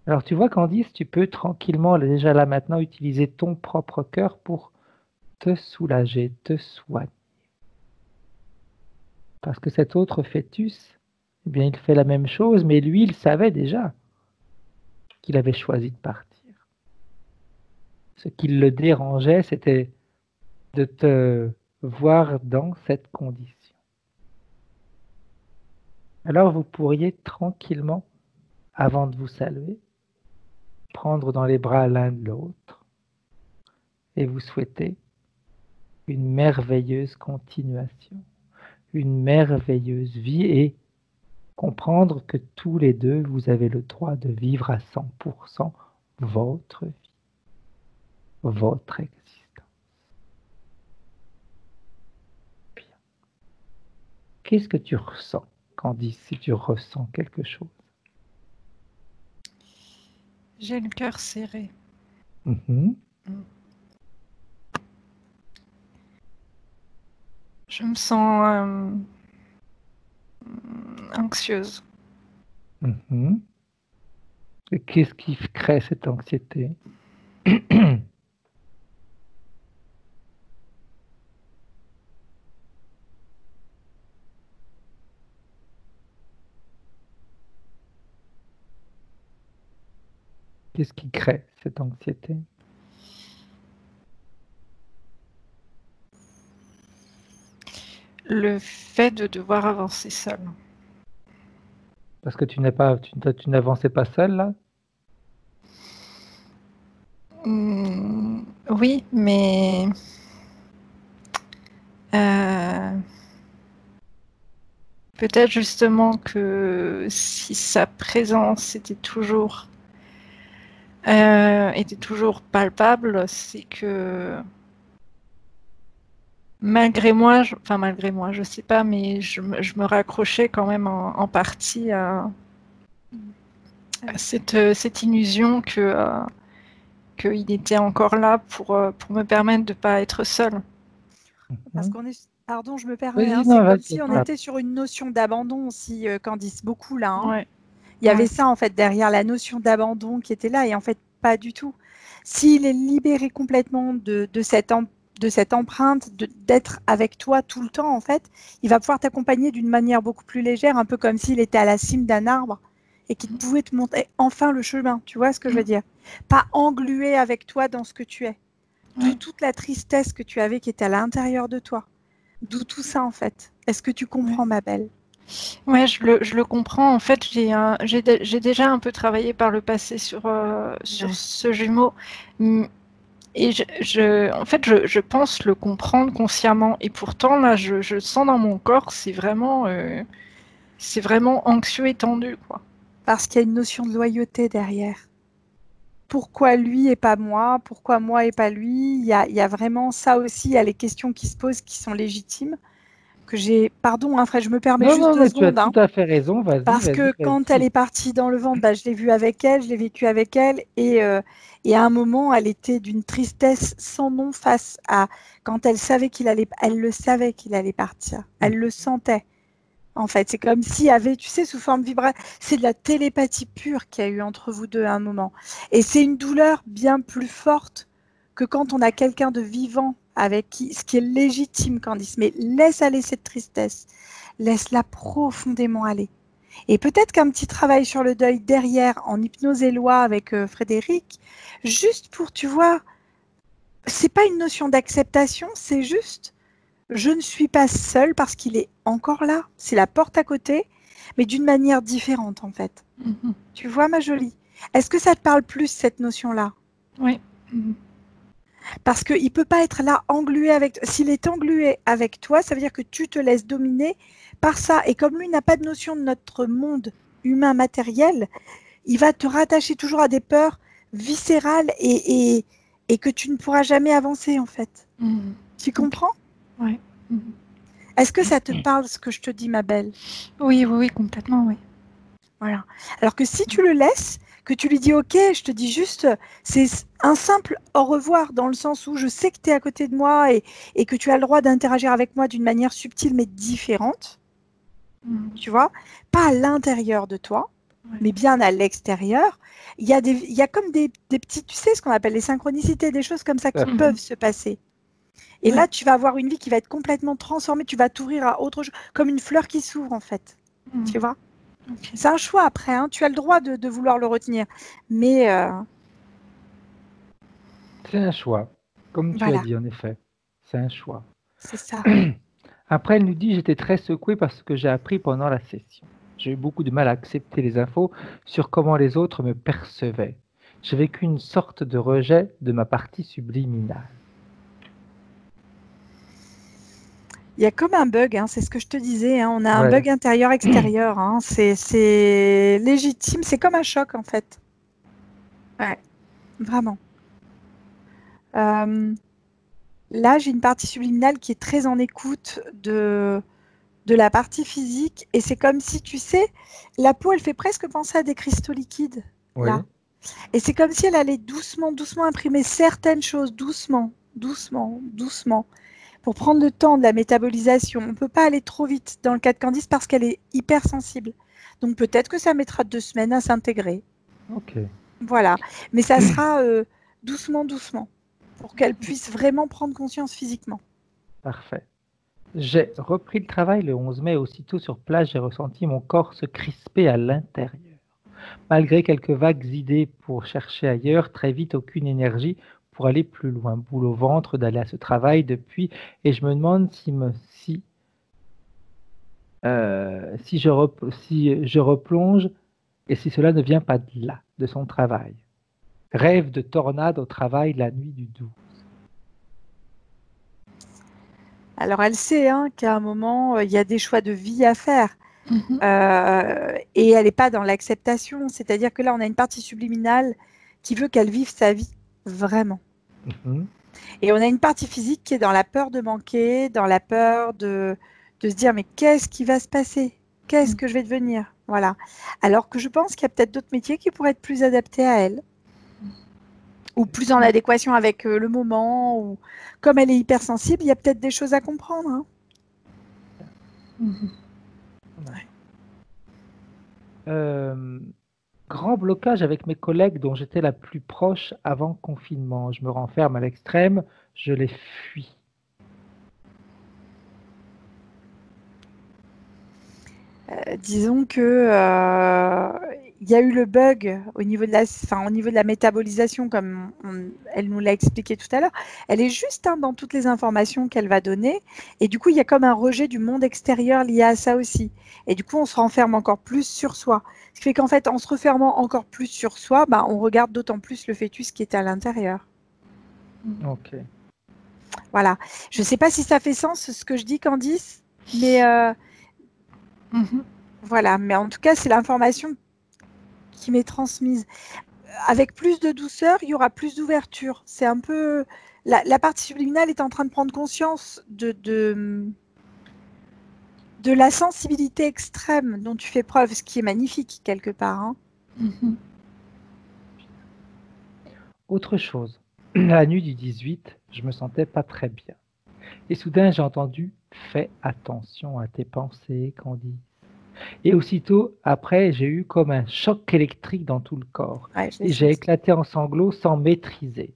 Alors tu vois Candice, tu peux tranquillement déjà là maintenant utiliser ton propre cœur pour te soulager, te soigner. Parce que cet autre fœtus, eh bien il fait la même chose, mais lui il savait déjà qu'il avait choisi de partir. Ce qui le dérangeait, c'était de te voir dans cette condition. Alors vous pourriez tranquillement, avant de vous saluer, prendre dans les bras l'un de l'autre et vous souhaiter une merveilleuse continuation, une merveilleuse vie et comprendre que tous les deux, vous avez le droit de vivre à 100% votre vie, votre existence. Bien. Qu'est-ce que tu ressens, Candice, si tu ressens quelque chose? J'ai le cœur serré. Je me sens anxieuse. Et qu'est-ce qui crée cette anxiété? Qu'est-ce qui crée cette anxiété? Le fait de devoir avancer seule. Parce que tu n'avançais pas seule, là? Oui, mais peut-être justement que si sa présence était toujours palpable, c'est que malgré moi, je sais pas, mais je me raccrochais quand même en partie à cette illusion qu'il était encore là pour me permettre de ne pas être seule. Parce qu'on est... Pardon, je me permets, Oui, c'est comme si on était sur une notion d'abandon aussi, Candice, beaucoup là. Ouais. Il y avait ça en fait derrière la notion d'abandon qui était là, et en fait pas du tout. S'il est libéré complètement de cette empreinte, d'être avec toi tout le temps en fait, il va pouvoir t'accompagner d'une manière beaucoup plus légère, un peu comme s'il était à la cime d'un arbre et qu'il pouvait te montrer enfin le chemin, tu vois ce que je veux dire? Pas englué avec toi dans ce que tu es. D'où toute la tristesse que tu avais qui était à l'intérieur de toi. D'où tout ça en fait. Est-ce que tu comprends, ma belle? Ouais, je le comprends. En fait, j'ai déjà un peu travaillé par le passé sur ce jumeau. Et je pense le comprendre consciemment. Et pourtant, là, je sens dans mon corps, c'est vraiment anxieux et tendu, quoi. Parce qu'il y a une notion de loyauté derrière. Pourquoi lui et pas moi? Pourquoi moi et pas lui? Il y a vraiment ça aussi, il y a les questions qui se posent qui sont légitimes. Pardon, Fred, je me permets juste 2 secondes. Tu as tout à fait raison, vas-y. Parce que quand elle est partie dans le ventre, je l'ai vue avec elle, je l'ai vécu avec elle, et à un moment, elle était d'une tristesse sans nom face à quand elle savait elle le savait qu'il allait partir, elle le sentait. En fait, c'est comme s'il y avait, tu sais, sous forme vibratoire, c'est de la télépathie pure qu'il y a eu entre vous deux à un moment. Et c'est une douleur bien plus forte que quand on a quelqu'un de vivant avec ce qui est légitime, Candice. Mais laisse aller cette tristesse, laisse-la profondément aller. Et peut-être qu'un petit travail sur le deuil derrière, en hypnose et loi avec Frédéric, juste pour, tu vois, c'est pas une notion d'acceptation, c'est juste je ne suis pas seule parce qu'il est encore là. C'est la porte à côté, mais d'une manière différente en fait. Tu vois, ma jolie? Est-ce que ça te parle plus, cette notion-là? Oui. Parce qu'il ne peut pas être là englué avec toi. S'il est englué avec toi, ça veut dire que tu te laisses dominer par ça. Et comme lui n'a pas de notion de notre monde humain matériel, il va te rattacher toujours à des peurs viscérales et que tu ne pourras jamais avancer, en fait. Tu comprends? Oui. Est-ce que ça te parle, ce que je te dis, ma belle? Oui, complètement, oui. Voilà. Alors que si tu le laisses, que tu lui dis ok, je te dis juste, c'est un simple au revoir dans le sens où je sais que tu es à côté de moi et que tu as le droit d'interagir avec moi d'une manière subtile mais différente, tu vois, pas à l'intérieur de toi, mais bien à l'extérieur. Il y a comme des petits, tu sais, ce qu'on appelle les synchronicités, des choses comme ça qui peuvent se passer. Et là, tu vas avoir une vie qui va être complètement transformée, tu vas t'ouvrir à autre chose, comme une fleur qui s'ouvre en fait, tu vois. Okay. C'est un choix après, hein. Tu as le droit de vouloir le retenir, mais... C'est un choix, comme tu as dit en effet, c'est un choix. C'est ça. Après, elle nous dit « J'étais très secouée par ce que j'ai appris pendant la session. J'ai eu beaucoup de mal à accepter les infos sur comment les autres me percevaient. J'ai vécu une sorte de rejet de ma partie subliminale. » Il y a comme un bug, hein, c'est ce que je te disais, hein, on a un bug intérieur-extérieur, hein, c'est légitime, c'est comme un choc en fait. Ouais, vraiment. Là, j'ai une partie subliminale qui est très en écoute de la partie physique et c'est comme si, tu sais, la peau, elle fait presque penser à des cristaux liquides, là. Et c'est comme si elle allait doucement, doucement imprimer certaines choses, doucement, doucement, doucement. Pour prendre le temps de la métabolisation, on ne peut pas aller trop vite dans le cas de Candice parce qu'elle est hypersensible. Donc peut-être que ça mettra 2 semaines à s'intégrer. Ok. Voilà. Mais ça sera doucement, doucement, pour qu'elle puisse vraiment prendre conscience physiquement. Parfait. J'ai repris le travail le 11 mai. Aussitôt sur place, j'ai ressenti mon corps se crisper à l'intérieur. Malgré quelques vagues idées pour chercher ailleurs, très vite aucune énergie pour aller plus loin. Boule au ventre d'aller à ce travail depuis, et je me demande si je replonge et si cela ne vient pas de là, de son travail. Rêve de tornade au travail la nuit du 12. Alors elle sait hein, qu'à un moment, il y a des choix de vie à faire. Et elle n'est pas dans l'acceptation. C'est-à-dire que là, on a une partie subliminale qui veut qu'elle vive sa vie vraiment. Et on a une partie physique qui est dans la peur de manquer, dans la peur de se dire mais qu'est-ce qui va se passer? Qu'est-ce que je vais devenir? Voilà. Alors que je pense qu'il y a peut-être d'autres métiers qui pourraient être plus adaptés à elle. Ou plus en adéquation avec le moment. Ou comme elle est hypersensible, il y a peut-être des choses à comprendre. Hein. Grand blocage avec mes collègues dont j'étais la plus proche avant confinement. Je me renferme à l'extrême, je les fuis. Disons que il y a eu le bug au niveau de la métabolisation, comme elle nous l'a expliqué tout à l'heure. Elle est juste dans toutes les informations qu'elle va donner. Et du coup, il y a comme un rejet du monde extérieur lié à ça aussi. Et du coup, on se renferme encore plus sur soi. Ce qui fait qu'en fait, en se refermant encore plus sur soi, bah, on regarde d'autant plus le fœtus qui est à l'intérieur. Ok. Voilà. Je ne sais pas si ça fait sens ce que je dis, Candice, mais voilà. Mais en tout cas, c'est l'information qui m'est transmise. Avec plus de douceur, il y aura plus d'ouverture. C'est un peu... La partie subliminale est en train de prendre conscience de la sensibilité extrême dont tu fais preuve, ce qui est magnifique quelque part. Hein. Autre chose, la nuit du 18, je me sentais pas très bien. Et soudain, j'ai entendu « Fais attention à tes pensées, Candice ». Et aussitôt, après, j'ai eu comme un choc électrique dans tout le corps. Ouais, et j'ai éclaté en sanglots sans maîtriser.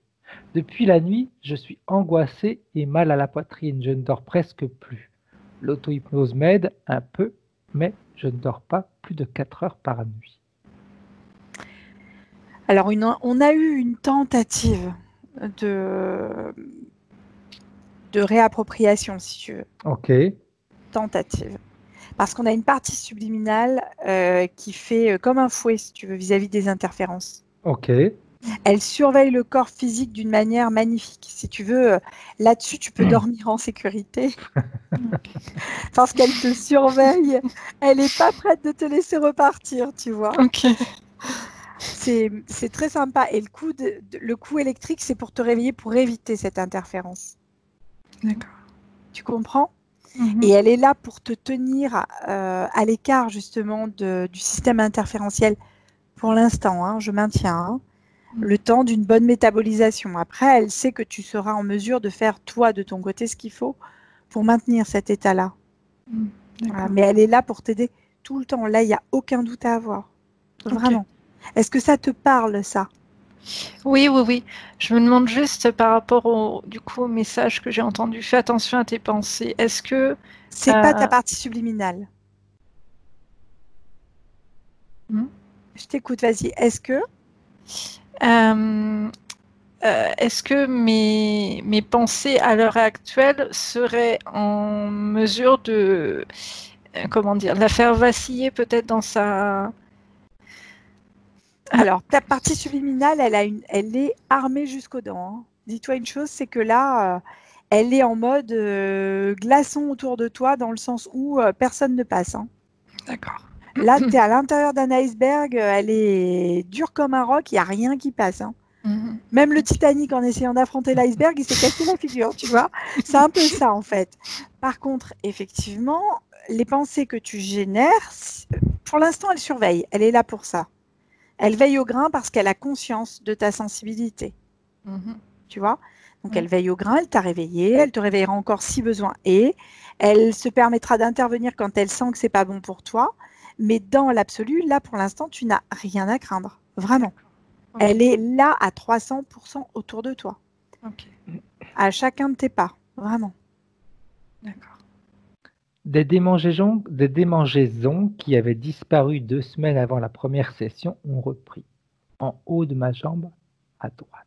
Depuis la nuit, je suis angoissée et mal à la poitrine. Je ne dors presque plus. L'auto-hypnose m'aide un peu, mais je ne dors pas plus de 4 heures par nuit. Alors, on a eu une tentative de réappropriation, si tu veux. Ok. Tentative. Parce qu'on a une partie subliminale qui fait comme un fouet, si tu veux, vis-à-vis des interférences. Ok. Elle surveille le corps physique d'une manière magnifique. Si tu veux, là-dessus, tu peux dormir en sécurité. Parce qu'elle te surveille. Elle n'est pas prête de te laisser repartir, tu vois. Ok. C'est très sympa. Et le coup électrique, c'est pour te réveiller, pour éviter cette interférence. D'accord. Tu comprends? Et elle est là pour te tenir à l'écart, justement, du système interférentiel. Pour l'instant, hein, je maintiens. Hein. Le temps d'une bonne métabolisation. Après, elle sait que tu seras en mesure de faire, toi, de ton côté, ce qu'il faut pour maintenir cet état-là. Voilà. Mais elle est là pour t'aider tout le temps. Là, il n'y a aucun doute à avoir. Vraiment. Est-ce que ça te parle, ça? Oui, oui, oui. Je me demande juste par rapport au message que j'ai entendu. Fais attention à tes pensées. Est-ce que... C'est pas ta partie subliminale. Je t'écoute, vas-y. Est-ce que... est-ce que mes pensées à l'heure actuelle seraient en mesure de, comment dire, la faire vaciller peut-être dans sa... Alors, ta partie subliminale, elle est armée jusqu'aux dents. Hein. Dis-toi une chose, c'est que là, elle est en mode glaçon autour de toi, dans le sens où personne ne passe. Hein. D'accord. Là, tu es à l'intérieur d'un iceberg, elle est dure comme un roc, il n'y a rien qui passe. Hein. Même le Titanic, en essayant d'affronter l'iceberg, il s'est cassé la figure, tu vois. C'est un peu ça, en fait. Par contre, effectivement, les pensées que tu génères, pour l'instant, elle surveille. Elle est là pour ça. Elle veille au grain parce qu'elle a conscience de ta sensibilité. Tu vois. Donc, elle veille au grain, elle t'a réveillé, elle te réveillera encore si besoin est. Elle se permettra d'intervenir quand elle sent que c'est pas bon pour toi. Mais dans l'absolu, là, pour l'instant, tu n'as rien à craindre. Vraiment. Elle est là à 300% autour de toi. À chacun de tes pas. Vraiment. D'accord. Des démangeaisons qui avaient disparu 2 semaines avant la première session ont repris. En haut de ma jambe à droite.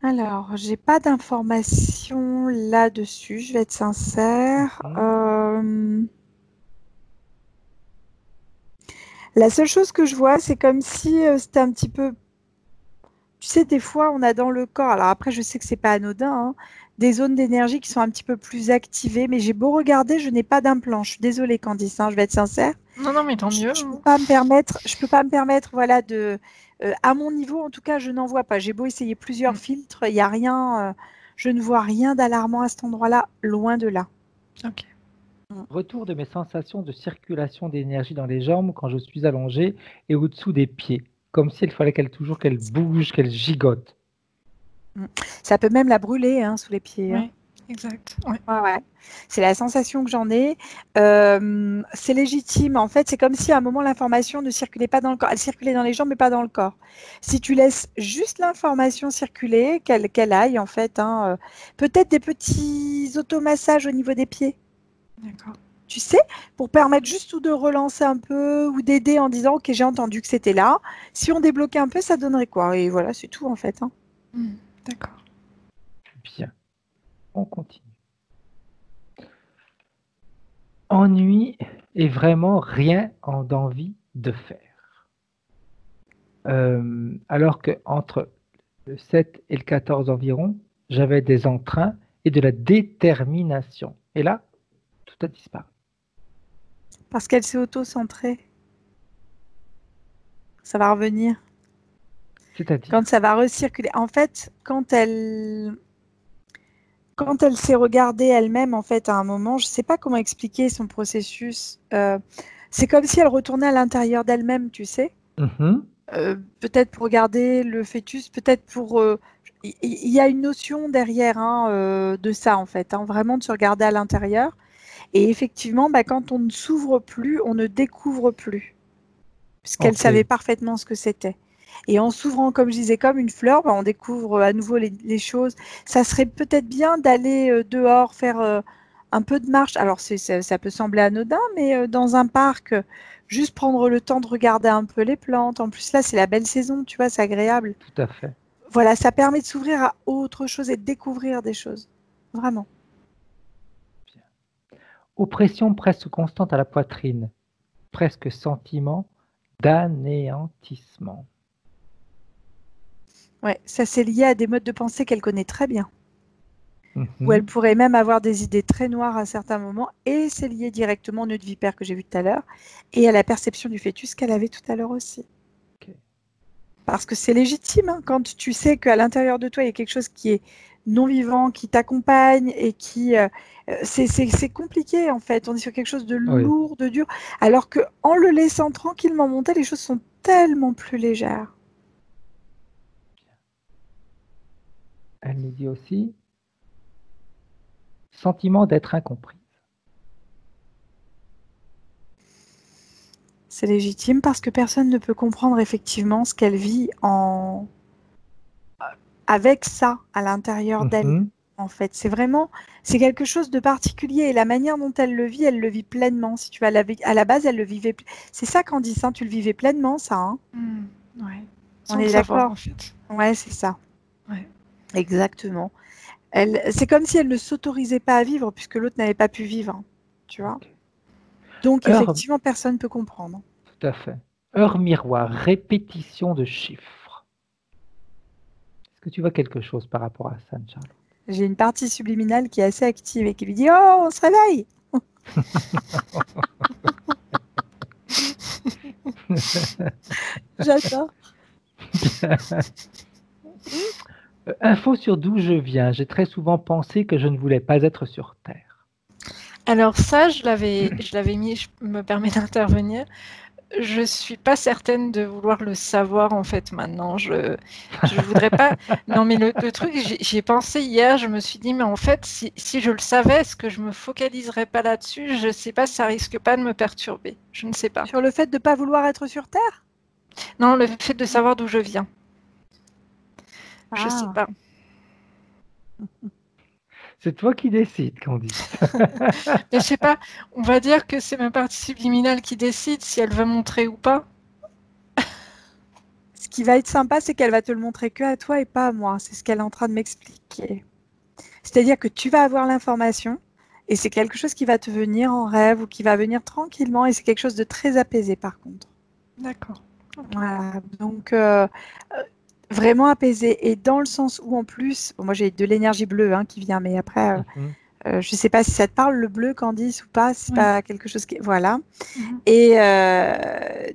Alors, j'ai pas d'informations là-dessus, je vais être sincère. La seule chose que je vois, c'est comme si c'était un petit peu... Tu sais, des fois, on a dans le corps, alors après, je sais que c'est pas anodin, hein, des zones d'énergie qui sont un petit peu plus activées, mais j'ai beau regarder, je n'ai pas d'implant. Je suis désolée, Candice, hein, je vais être sincère. Non, mais tant mieux. Je peux pas me permettre, voilà, à mon niveau, en tout cas, je n'en vois pas. J'ai beau essayer plusieurs filtres, il n'y a rien, je ne vois rien d'alarmant à cet endroit-là, loin de là. Ok. Retour de mes sensations de circulation d'énergie dans les jambes quand je suis allongé et au-dessous des pieds, comme s'il fallait qu'elle bouge, qu'elle gigote. Ça peut même la brûler hein, sous les pieds. Oui, hein. exact. Ouais. Ouais. C'est la sensation que j'en ai. C'est légitime. En fait, c'est comme si à un moment, l'information ne circulait pas dans le corps. Elle circulait dans les jambes, mais pas dans le corps. Si tu laisses juste l'information circuler, qu'elle aille, en fait, hein, peut-être des petits automassages au niveau des pieds. D'accord. Tu sais, pour permettre juste ou de relancer un peu ou d'aider en disant, OK, j'ai entendu que c'était là. Si on débloquait un peu, ça donnerait quoi? Et voilà, c'est tout, en fait. Hein. D'accord. Bien. On continue. Ennui et vraiment rien d'envie de faire. Alors que entre le 7 et le 14 environ, j'avais des entrains et de la détermination. Et là, tout a disparu. Parce qu'elle s'est auto-centrée. Ça va revenir. C'est-à-dire quand ça va recirculer. En fait, quand elle s'est regardée elle-même, en fait, à un moment, je ne sais pas comment expliquer son processus. C'est comme si elle retournait à l'intérieur d'elle-même, tu sais. Peut-être pour regarder le fœtus, peut-être pour... Il y a une notion derrière hein, de ça, en fait, hein, vraiment de se regarder à l'intérieur. Et effectivement, quand on ne s'ouvre plus, on ne découvre plus. Puisqu'elle savait parfaitement ce que c'était. Et en s'ouvrant, comme je disais, comme une fleur, on découvre à nouveau les choses. Ça serait peut-être bien d'aller dehors, faire un peu de marche. Alors, ça peut sembler anodin, mais dans un parc, juste prendre le temps de regarder un peu les plantes. En plus, là, c'est la belle saison, tu vois, c'est agréable. Tout à fait. Voilà, ça permet de s'ouvrir à autre chose et de découvrir des choses. Vraiment. Oppression presque constante à la poitrine, presque sentiment d'anéantissement. Ouais, ça c'est lié à des modes de pensée qu'elle connaît très bien. Où elle Mhm. pourrait même avoir des idées très noires à certains moments, et c'est lié directement au nœud de vipère que j'ai vu tout à l'heure, et à la perception du fœtus qu'elle avait tout à l'heure aussi. Ok. Parce que c'est légitime, hein, quand tu sais qu'à l'intérieur de toi, il y a quelque chose qui est non vivant, qui t'accompagne, et qui... c'est compliqué, en fait. On est sur quelque chose de Oui. lourd, de dur, alors qu'en le laissant tranquillement monter, les choses sont tellement plus légères. Elle nous dit aussi sentiment d'être incompris. C'est légitime parce que personne ne peut comprendre effectivement ce qu'elle vit avec ça à l'intérieur d'elle. Mhm. En fait, c'est quelque chose de particulier et la manière dont elle le vit pleinement. Si tu vas à la base, elle le vivait. C'est ça, Candice, hein, tu le vivais pleinement, ça. Hein. Ouais. On Sans est le savoir, d'accord. en fait. Ouais, c'est ça. Ouais. Exactement. C'est comme si elle ne s'autorisait pas à vivre puisque l'autre n'avait pas pu vivre. Tu vois. Ok. Donc, Heure, effectivement, personne ne peut comprendre. tout à fait. Heure miroir, répétition de chiffres. Est-ce que tu vois quelque chose par rapport à ça, Charles? J'ai une partie subliminale qui est assez active et qui lui dit « Oh, on se réveille !» J'adore. Info sur d'où je viens. J'ai très souvent pensé que je ne voulais pas être sur Terre. Alors ça, je l'avais mis, je me permets d'intervenir. Je suis pas certaine de vouloir le savoir en fait maintenant. Je voudrais pas. Non mais le truc, j'y ai pensé hier. Je me suis dit mais en fait si je le savais, est-ce que je me focaliserais pas là-dessus? Je sais pas, ça risque pas de me perturber. Je ne sais pas. Sur le fait de ne pas vouloir être sur Terre? Non, le fait de savoir d'où je viens. Je sais Ah. pas. C'est toi qui décides, Candice. Mais je sais pas. On va dire que c'est ma partie subliminale qui décide si elle veut montrer ou pas. Ce qui va être sympa, c'est qu'elle va te le montrer que à toi et pas à moi. C'est ce qu'elle est en train de m'expliquer. C'est-à-dire que tu vas avoir l'information et c'est quelque chose qui va te venir en rêve ou qui va venir tranquillement et c'est quelque chose de très apaisé par contre. D'accord. Voilà. Donc, vraiment apaisé. Et dans le sens où en plus, bon, moi j'ai de l'énergie bleue hein, qui vient, mais après, je ne sais pas si ça te parle le bleu, Candice, ou pas. C'est pas quelque chose qui... Voilà. Et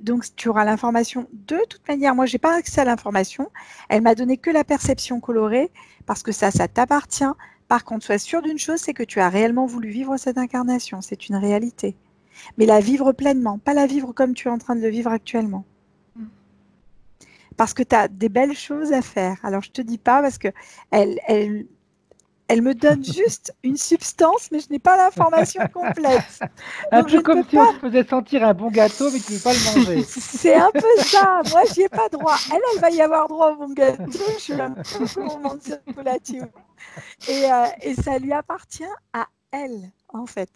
donc, tu auras l'information de toute manière. Moi, je n'ai pas accès à l'information. Elle m'a donné que la perception colorée parce que ça t'appartient. Par contre, sois sûr d'une chose, c'est que tu as réellement voulu vivre cette incarnation. C'est une réalité. Mais la vivre pleinement, pas la vivre comme tu es en train de le vivre actuellement. Parce que tu as des belles choses à faire. Alors, je ne te dis pas parce que elle me donne juste une substance, mais je n'ai pas l'information complète. Un peu comme si on te faisait sentir un bon gâteau, mais tu ne peux pas le manger. C'est un peu ça. Moi, j'y ai pas droit. Elle va y avoir droit au bon gâteau. Je suis un peu au moment de circulation. Et ça lui appartient à elle, en fait.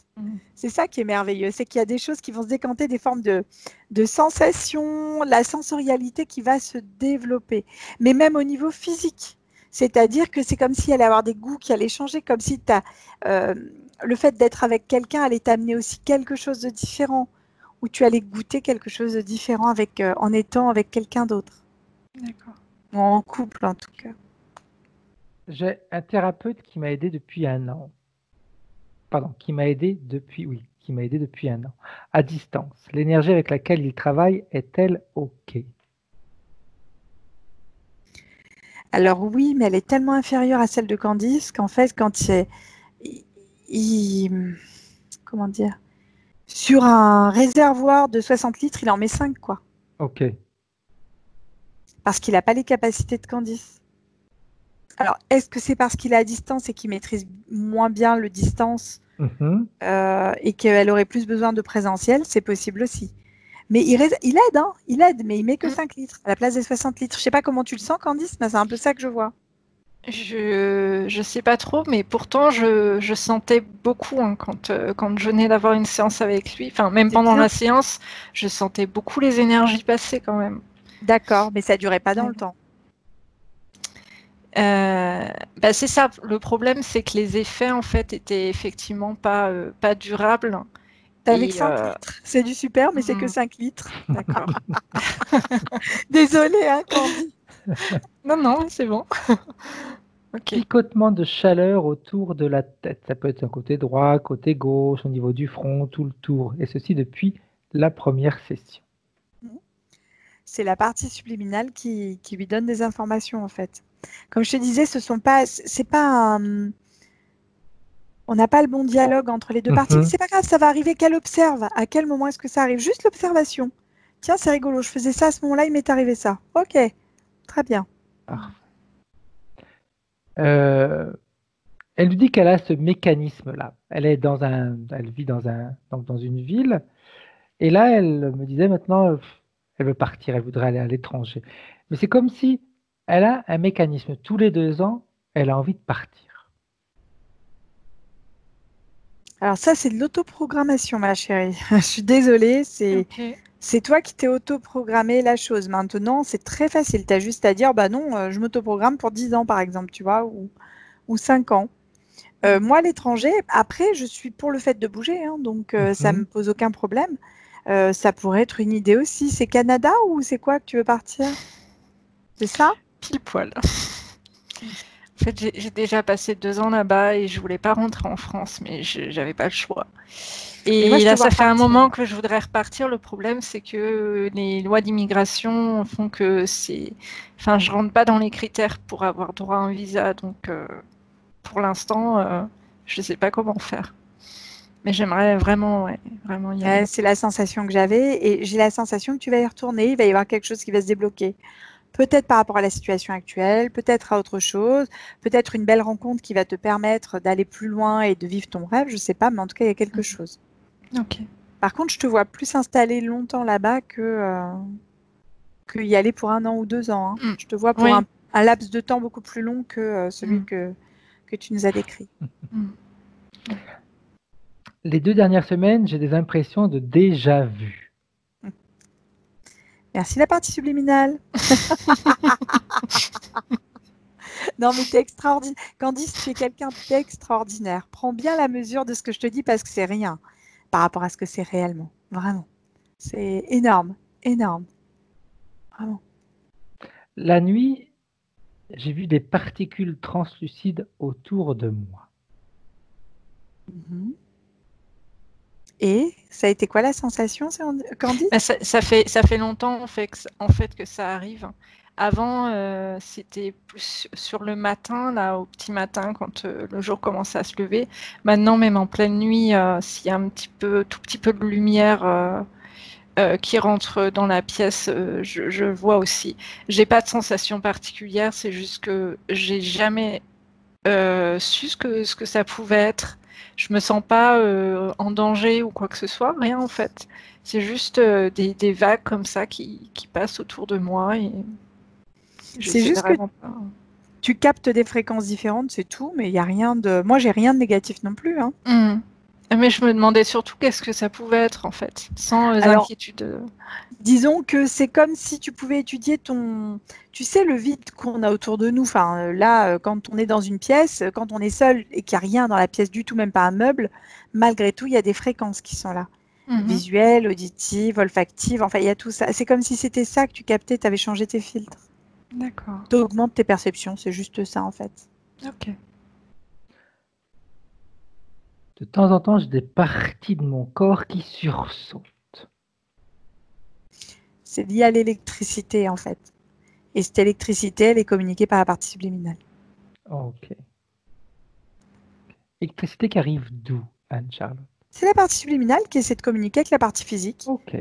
C'est ça qui est merveilleux. C'est qu'il y a des choses qui vont se décanter, des formes de sensations, la sensorialité qui va se développer. Mais même au niveau physique. C'est-à-dire que c'est comme si elle allait avoir des goûts qui allaient changer, comme si le fait d'être avec quelqu'un allait t'amener aussi quelque chose de différent, où tu allais goûter quelque chose de différent en étant avec quelqu'un d'autre. D'accord. Ou en couple, en tout cas. J'ai un thérapeute qui m'a aidé depuis 1 an. Pardon, qui m'a aidé depuis 1 an, à distance. L'énergie avec laquelle il travaille est-elle OK? Alors oui, mais elle est tellement inférieure à celle de Candice qu'en fait, quand comment dire, sur un réservoir de 60 litres, il en met 5, quoi. OK. Parce qu'il n'a pas les capacités de Candice. Alors, est-ce que c'est parce qu'il est à distance et qu'il maîtrise moins bien le distance et qu'elle aurait plus besoin de présentiel? C'est possible aussi. Mais il aide, hein, mais il met que 5 litres à la place des 60 litres. Je sais pas comment tu le sens, Candice, mais c'est un peu ça que je vois. Je sais pas trop, mais pourtant je sentais beaucoup hein, quand je venais d'avoir une séance avec lui. Enfin, même pendant la séance, je sentais beaucoup les énergies passer quand même. D'accord, mais ça durait pas dans le temps. C'est ça. Le problème, c'est que les effets, en fait, étaient effectivement pas durables. Avec 5 litres. C'est du super, mais c'est que 5 litres. D'accord. Désolée, hein, Candy. Non, c'est bon. Okay. Picotement de chaleur autour de la tête. Ça peut être un côté droit, côté gauche, au niveau du front, tout le tour. Et ceci depuis la première session. C'est la partie subliminale qui lui donne des informations, en fait. Comme je te disais, on n'a pas le bon dialogue entre les deux parties. C'est pas grave, ça va arriver qu'elle observe. À quel moment est-ce que ça arrive? Juste l'observation. Tiens, c'est rigolo, je faisais ça à ce moment-là, il m'est arrivé ça. Ok, très bien. Elle lui dit qu'elle a ce mécanisme-là. Elle vit dans une ville. Et là, elle me disait maintenant, elle veut partir, elle voudrait aller à l'étranger. Mais c'est comme si elle a un mécanisme. Tous les 2 ans, elle a envie de partir. Alors ça, c'est de l'autoprogrammation, ma chérie. Je suis désolée, c'est toi qui t'es autoprogrammé la chose. Maintenant, c'est très facile. Tu as juste à dire, bah non, je m'autoprogramme pour 10 ans, par exemple, tu vois, ou 5 ans. Moi, l'étranger, après, je suis pour le fait de bouger, hein, donc ça ne me pose aucun problème. Ça pourrait être une idée aussi. C'est Canada ou c'est quoi que tu veux partir? C'est ça? Pile poil. En fait, j'ai déjà passé 2 ans là-bas et je voulais pas rentrer en France, mais j'avais pas le choix. Et moi, là, ça fait un moment que je voudrais repartir. Le problème, c'est que les lois d'immigration font que je rentre pas dans les critères pour avoir droit à un visa. Donc, pour l'instant, je sais pas comment faire. Mais j'aimerais vraiment y aller. C'est la sensation que j'avais et j'ai la sensation que tu vas y retourner. Il va y avoir quelque chose qui va se débloquer. Peut-être par rapport à la situation actuelle, peut-être à autre chose, peut-être une belle rencontre qui va te permettre d'aller plus loin et de vivre ton rêve, je ne sais pas, mais en tout cas, il y a quelque chose. Ok. Par contre, je te vois plus s'installer longtemps là-bas que y aller pour 1 an ou 2 ans. Hein. Je te vois pour un laps de temps beaucoup plus long que celui que tu nous as décrit. Les 2 dernières semaines, j'ai des impressions de déjà-vu. Merci la partie subliminale. Non, mais t'es extraordinaire. Candice, tu es quelqu'un d'extraordinaire. Prends bien la mesure de ce que je te dis parce que c'est rien par rapport à ce que c'est réellement. Vraiment. C'est énorme. Énorme. Vraiment. La nuit, j'ai vu des particules translucides autour de moi. Et ça a été quoi la sensation, Candice? Ça fait longtemps en fait que ça arrive. Avant, c'était plus sur le matin, là, au petit matin, quand le jour commence à se lever. Maintenant, même en pleine nuit, s'il y a tout petit peu de lumière qui rentre dans la pièce, je vois aussi. J'ai pas de sensation particulière, c'est juste que j'ai jamais su ce que ça pouvait être. Je me sens pas en danger ou quoi que ce soit, rien en fait. C'est juste des vagues comme ça qui passent autour de moi. Et c'est juste que tu captes des fréquences différentes, c'est tout, mais il y a rien de. Moi, j'ai rien de négatif non plus. Hein. Mais je me demandais surtout qu'est-ce que ça pouvait être en fait, sans inquiétude. Disons que c'est comme si tu pouvais étudier tu sais, le vide qu'on a autour de nous. Enfin, là, quand on est dans une pièce, quand on est seul et qu'il n'y a rien dans la pièce du tout, même pas un meuble, malgré tout, il y a des fréquences qui sont là. Visuelles, auditives, olfactives, enfin, il y a tout ça. C'est comme si c'était ça que tu captais, tu avais changé tes filtres. D'accord. Tu augmentes tes perceptions, c'est juste ça en fait. Ok. De temps en temps, j'ai des parties de mon corps qui sursautent. C'est lié à l'électricité en fait. Et cette électricité, elle est communiquée par la partie subliminale. Ok. Électricité qui arrive d'où, Anne-Charlotte? C'est la partie subliminale qui essaie de communiquer avec la partie physique. Ok.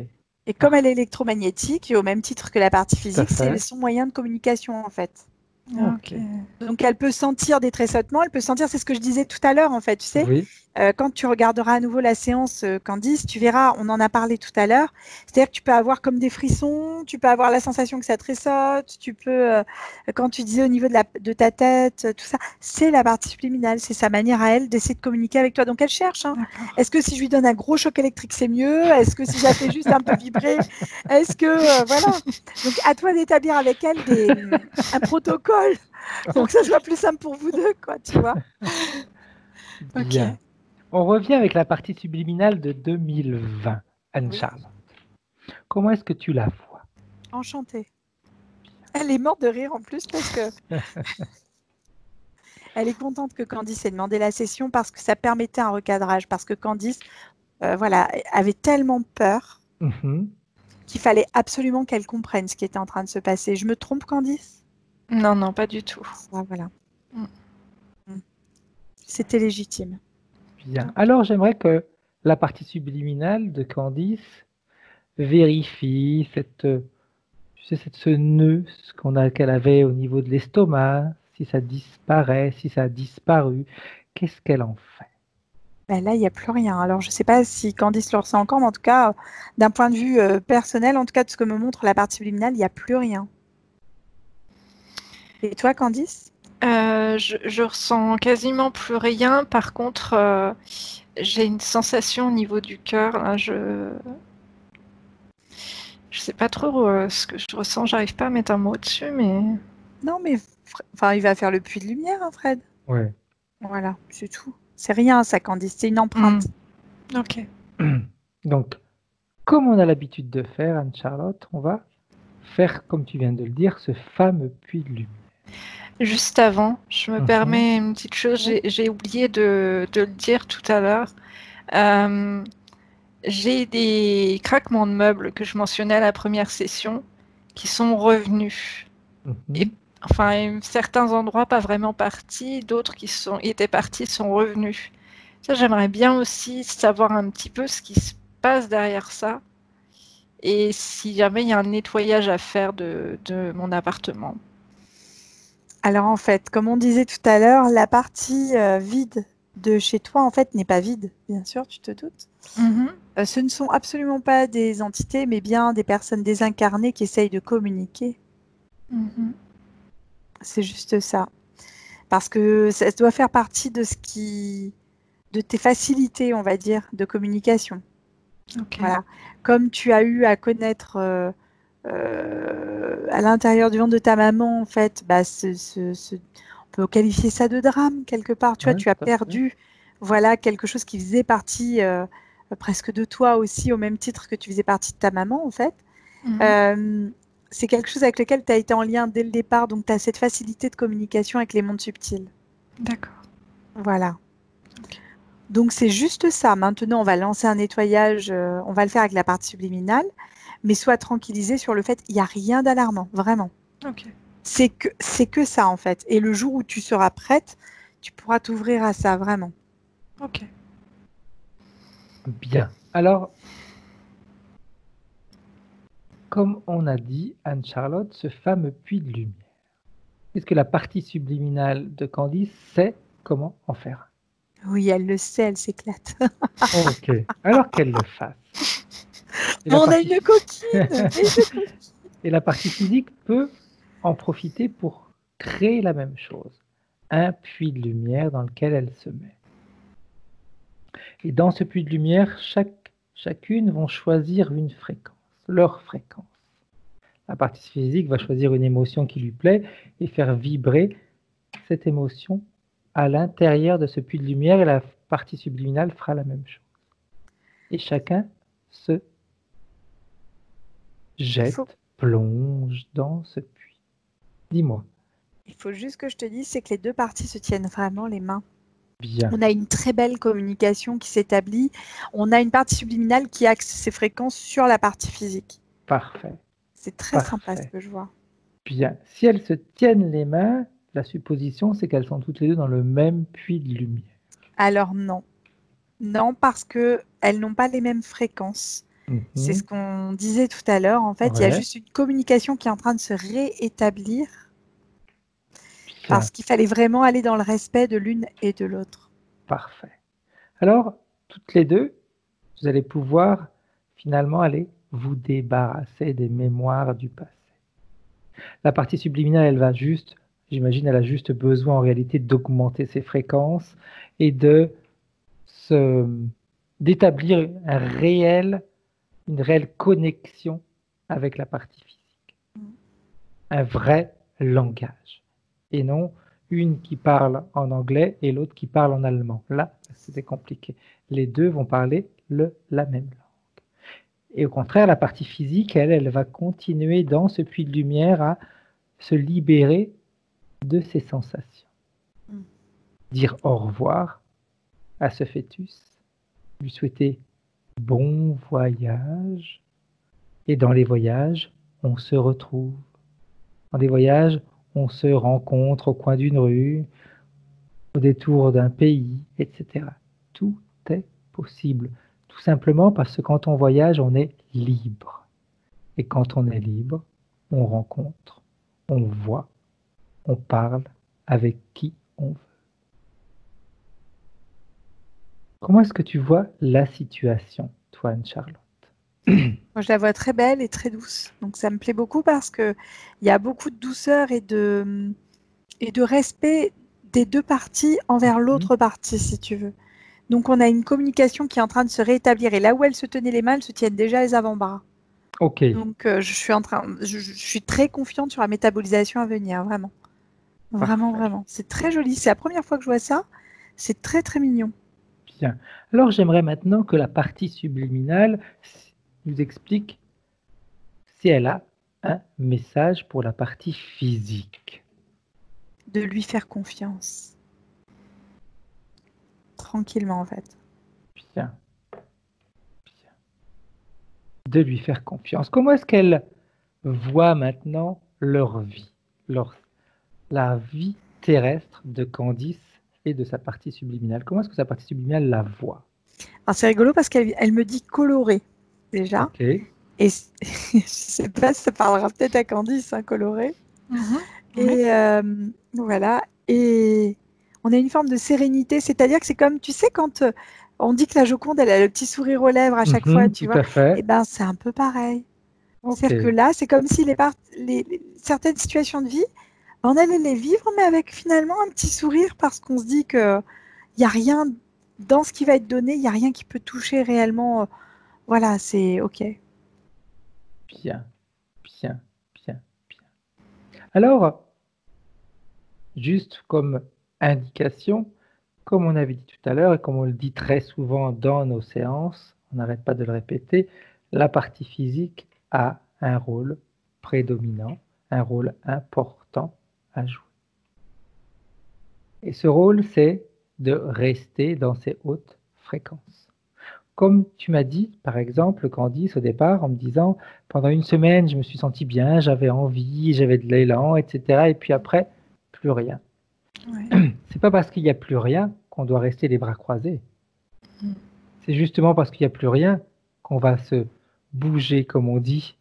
Et comme elle est électromagnétique, et au même titre que la partie physique, c'est son moyen de communication en fait. Ok. Donc elle peut sentir des tressautements, elle peut sentir, c'est ce que je disais tout à l'heure en fait, tu sais. Oui. Quand tu regarderas à nouveau la séance, Candice, tu verras, on en a parlé tout à l'heure, c'est-à-dire que tu peux avoir comme des frissons, tu peux avoir la sensation que ça tressaute, tu peux, quand tu disais au niveau de ta tête, tout ça, c'est la partie subliminale, c'est sa manière à elle d'essayer de communiquer avec toi. Donc elle cherche. Hein. Est-ce que si je lui donne un gros choc électrique, c'est mieux? Est-ce que si je la fais juste un peu vibrer? Est-ce que, voilà. Donc à toi d'établir avec elle un protocole Pour que ça soit plus simple pour vous deux, quoi, tu vois. Bien. Ok. On revient avec la partie subliminale de 2020, Anne-Charlotte. Comment est-ce que tu la vois? Enchantée. Elle est morte de rire en plus parce que elle est contente que Candice ait demandé la session parce que ça permettait un recadrage. Parce que Candice, voilà, avait tellement peur Mhm. qu'il fallait absolument qu'elle comprenne ce qui était en train de se passer. Je me trompe, Candice? Non, non, pas du tout. Ah, voilà. Mm. C'était légitime. Bien. Alors, j'aimerais que la partie subliminale de Candice vérifie ce nœud qu'elle avait au niveau de l'estomac, si ça disparaît, si ça a disparu, qu'est-ce qu'elle en fait? Ben là, il n'y a plus rien. Alors, je ne sais pas si Candice le ressent encore, mais en tout cas, d'un point de vue personnel, en tout cas de ce que me montre la partie subliminale, il n'y a plus rien. Et toi, Candice? Je ressens quasiment plus rien. Par contre, j'ai une sensation au niveau du cœur. Là, je sais pas trop ce que je ressens. J'arrive pas à mettre un mot dessus, mais Non, mais enfin, il va faire le puits de lumière, hein, Fred. Ouais. Voilà, c'est tout. C'est rien, ça, Candice. C'est une empreinte. ok. Donc, comme on a l'habitude de faire, Anne-Charlotte, on va faire, comme tu viens de le dire, ce fameux puits de lumière. Juste avant, je me Mhm. permets une petite chose. J'ai oublié de le dire tout à l'heure. J'ai des craquements de meubles que je mentionnais à la première session qui sont revenus. Mhm. Et enfin, certains endroits pas vraiment partis, d'autres qui étaient partis sont revenus. Ça, j'aimerais bien aussi savoir un petit peu ce qui se passe derrière ça et si jamais il y a un nettoyage à faire de mon appartement. Alors, en fait, comme on disait tout à l'heure, la partie vide de chez toi, en fait, n'est pas vide. Bien sûr, tu te doutes. Ce ne sont absolument pas des entités, mais bien des personnes désincarnées qui essayent de communiquer. C'est juste ça. Parce que ça doit faire partie de de tes facilités, on va dire, de communication. Ok. Voilà. Comme tu as eu à connaître à l'intérieur du ventre de ta maman, en fait, bah, on peut qualifier ça de drame quelque part. Tu vois, Ouais, tu as tout à fait. perdu, voilà, quelque chose qui faisait partie presque de toi aussi, au même titre que tu faisais partie de ta maman, en fait. C'est quelque chose avec lequel tu as été en lien dès le départ, donc tu as cette facilité de communication avec les mondes subtils. D'accord. Voilà. Donc c'est juste ça. Maintenant, on va lancer un nettoyage, on va le faire avec la partie subliminale, mais sois tranquillisé sur le fait qu'il n'y a rien d'alarmant, vraiment. Ok. C'est que ça, en fait. Et le jour où tu seras prête, tu pourras t'ouvrir à ça, vraiment. Ok. Bien. Alors, comme on a dit, Anne-Charlotte, ce fameux puits de lumière, est-ce que la partie subliminale de Candice sait comment en faire? Oui, elle le sait, elle s'éclate. Ok. Alors qu'elle le fasse. Et Mais la on a partie- une coquine. Et la partie physique peut en profiter pour créer la même chose. Un puits de lumière dans lequel elle se met. Et dans ce puits de lumière, chacune vont choisir une fréquence, leur fréquence. La partie physique va choisir une émotion qui lui plaît et faire vibrer cette émotion à l'intérieur de ce puits de lumière, et la partie subliminale fera la même chose. Et chacun se jette, plonge dans ce puits. Dis-moi. Il faut juste que je te dise, c'est que les deux parties se tiennent vraiment les mains. Bien. On a une très belle communication qui s'établit. On a une partie subliminale qui axe ses fréquences sur la partie physique. Parfait. C'est très sympa ce que je vois. Bien. Si elles se tiennent les mains, la supposition, c'est qu'elles sont toutes les deux dans le même puits de lumière. Alors non. Non, parce qu'elles n'ont pas les mêmes fréquences. C'est ce Mhm. qu'on disait tout à l'heure. En fait, il y a Ouais. juste une communication qui est en train de se réétablir Bien. parce qu'il fallait vraiment aller dans le respect de l'une et de l'autre. Parfait. Alors, toutes les deux, vous allez pouvoir finalement aller vous débarrasser des mémoires du passé. La partie subliminale, elle va juste, j'imagine, elle a juste besoin en réalité d'augmenter ses fréquences et d'établir une réelle connexion avec la partie physique. Un vrai langage. et non une qui parle en anglais et l'autre qui parle en allemand. Là, c'était compliqué. Les deux vont parler la même langue. Et au contraire, la partie physique, elle va continuer dans ce puits de lumière à se libérer de ses sensations. Dire au revoir à ce fœtus, lui souhaiter bon voyage. Et dans les voyages, on se retrouve. Dans les voyages, on se rencontre au coin d'une rue, au détour d'un pays, etc. Tout est possible. Tout simplement parce que quand on voyage, on est libre. Et quand on est libre, on rencontre, on voit, on parle avec qui on veut. Comment est-ce que tu vois la situation, toi, Anne-Charlotte? Moi, je la vois très belle et très douce. Donc, ça me plaît beaucoup parce qu'il y a beaucoup de douceur et de respect des deux parties envers l'autre partie, si tu veux. Donc, on a une communication qui est en train de se rétablir. Et là où elles se tenaient les mains, elles se tiennent déjà les avant-bras. Ok. Donc, je suis très confiante sur la métabolisation à venir, vraiment. Vraiment, Parfait. vraiment. C'est très joli. C'est la première fois que je vois ça. C'est très, très mignon. Bien. Alors, j'aimerais maintenant que la partie subliminale nous explique si elle a un message pour la partie physique. De lui faire confiance. Tranquillement, en fait. Bien. Bien. De lui faire confiance. Comment est-ce qu'elle voit maintenant leur vie, la vie terrestre de Candice et de sa partie subliminale? Comment est-ce que sa partie subliminale la voit? Alors, c'est rigolo parce qu'elle me dit coloré, déjà. Ok. Et je ne sais pas si ça parlera peut-être à Candice, hein, coloré. Et voilà. Et on a une forme de sérénité, c'est-à-dire que c'est comme, tu sais, quand on dit que la Joconde, elle a le petit sourire aux lèvres à chaque fois, tu vois. Tout à fait. Et ben, c'est un peu pareil. Okay. C'est-à-dire que là, c'est comme si certaines situations de vie, on allait les vivre, mais avec finalement un petit sourire parce qu'on se dit qu'il n'y a rien dans ce qui va être donné, il n'y a rien qui peut toucher réellement. Voilà, c'est OK. Bien, bien, bien, bien. Alors, juste comme indication, comme on avait dit tout à l'heure et comme on le dit très souvent dans nos séances, on n'arrête pas de le répéter, la partie physique a un rôle prédominant, un rôle important à jouer. Et ce rôle, c'est de rester dans ces hautes fréquences. Comme tu m'as dit, par exemple, Candice, au départ, en me disant, pendant une semaine, je me suis senti bien, j'avais envie, j'avais de l'élan, etc. Et puis après, plus rien. Ouais. C'est pas parce qu'il n'y a plus rien qu'on doit rester les bras croisés. C'est justement parce qu'il n'y a plus rien qu'on va se bouger, comme on dit,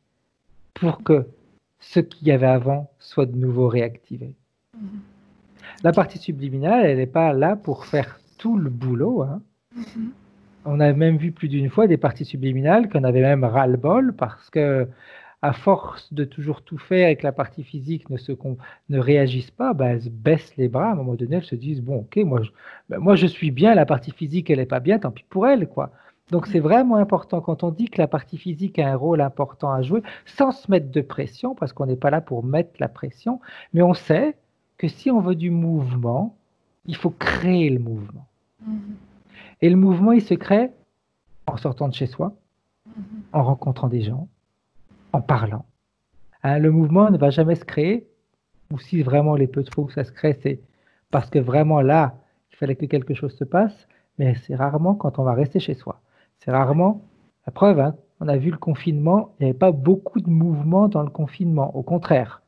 pour que ce qu'il y avait avant soit de nouveau réactivé. La partie subliminale, elle n'est pas là pour faire tout le boulot. Hein. On a même vu plus d'une fois des parties subliminales qu'on avait même ras-le-bol parce que, à force de toujours tout faire et que la partie physique ne réagisse pas, ben, elles se baissent les bras. À un moment donné, elles se disent bon, ok, moi je suis bien, la partie physique elle n'est pas bien, tant pis pour elle, quoi. Donc c'est vraiment important quand on dit que la partie physique a un rôle important à jouer, sans se mettre de pression, parce qu'on n'est pas là pour mettre la pression, mais on sait que si on veut du mouvement, il faut créer le mouvement. Et le mouvement, il se crée en sortant de chez soi, en rencontrant des gens, en parlant. Hein, le mouvement ne va jamais se créer, ou si vraiment les peu de fois où ça se crée, c'est parce que vraiment là, il fallait que quelque chose se passe, mais c'est rarement quand on va rester chez soi. C'est rarement, la preuve, hein, on a vu le confinement, il n'y avait pas beaucoup de mouvement dans le confinement, au contraire.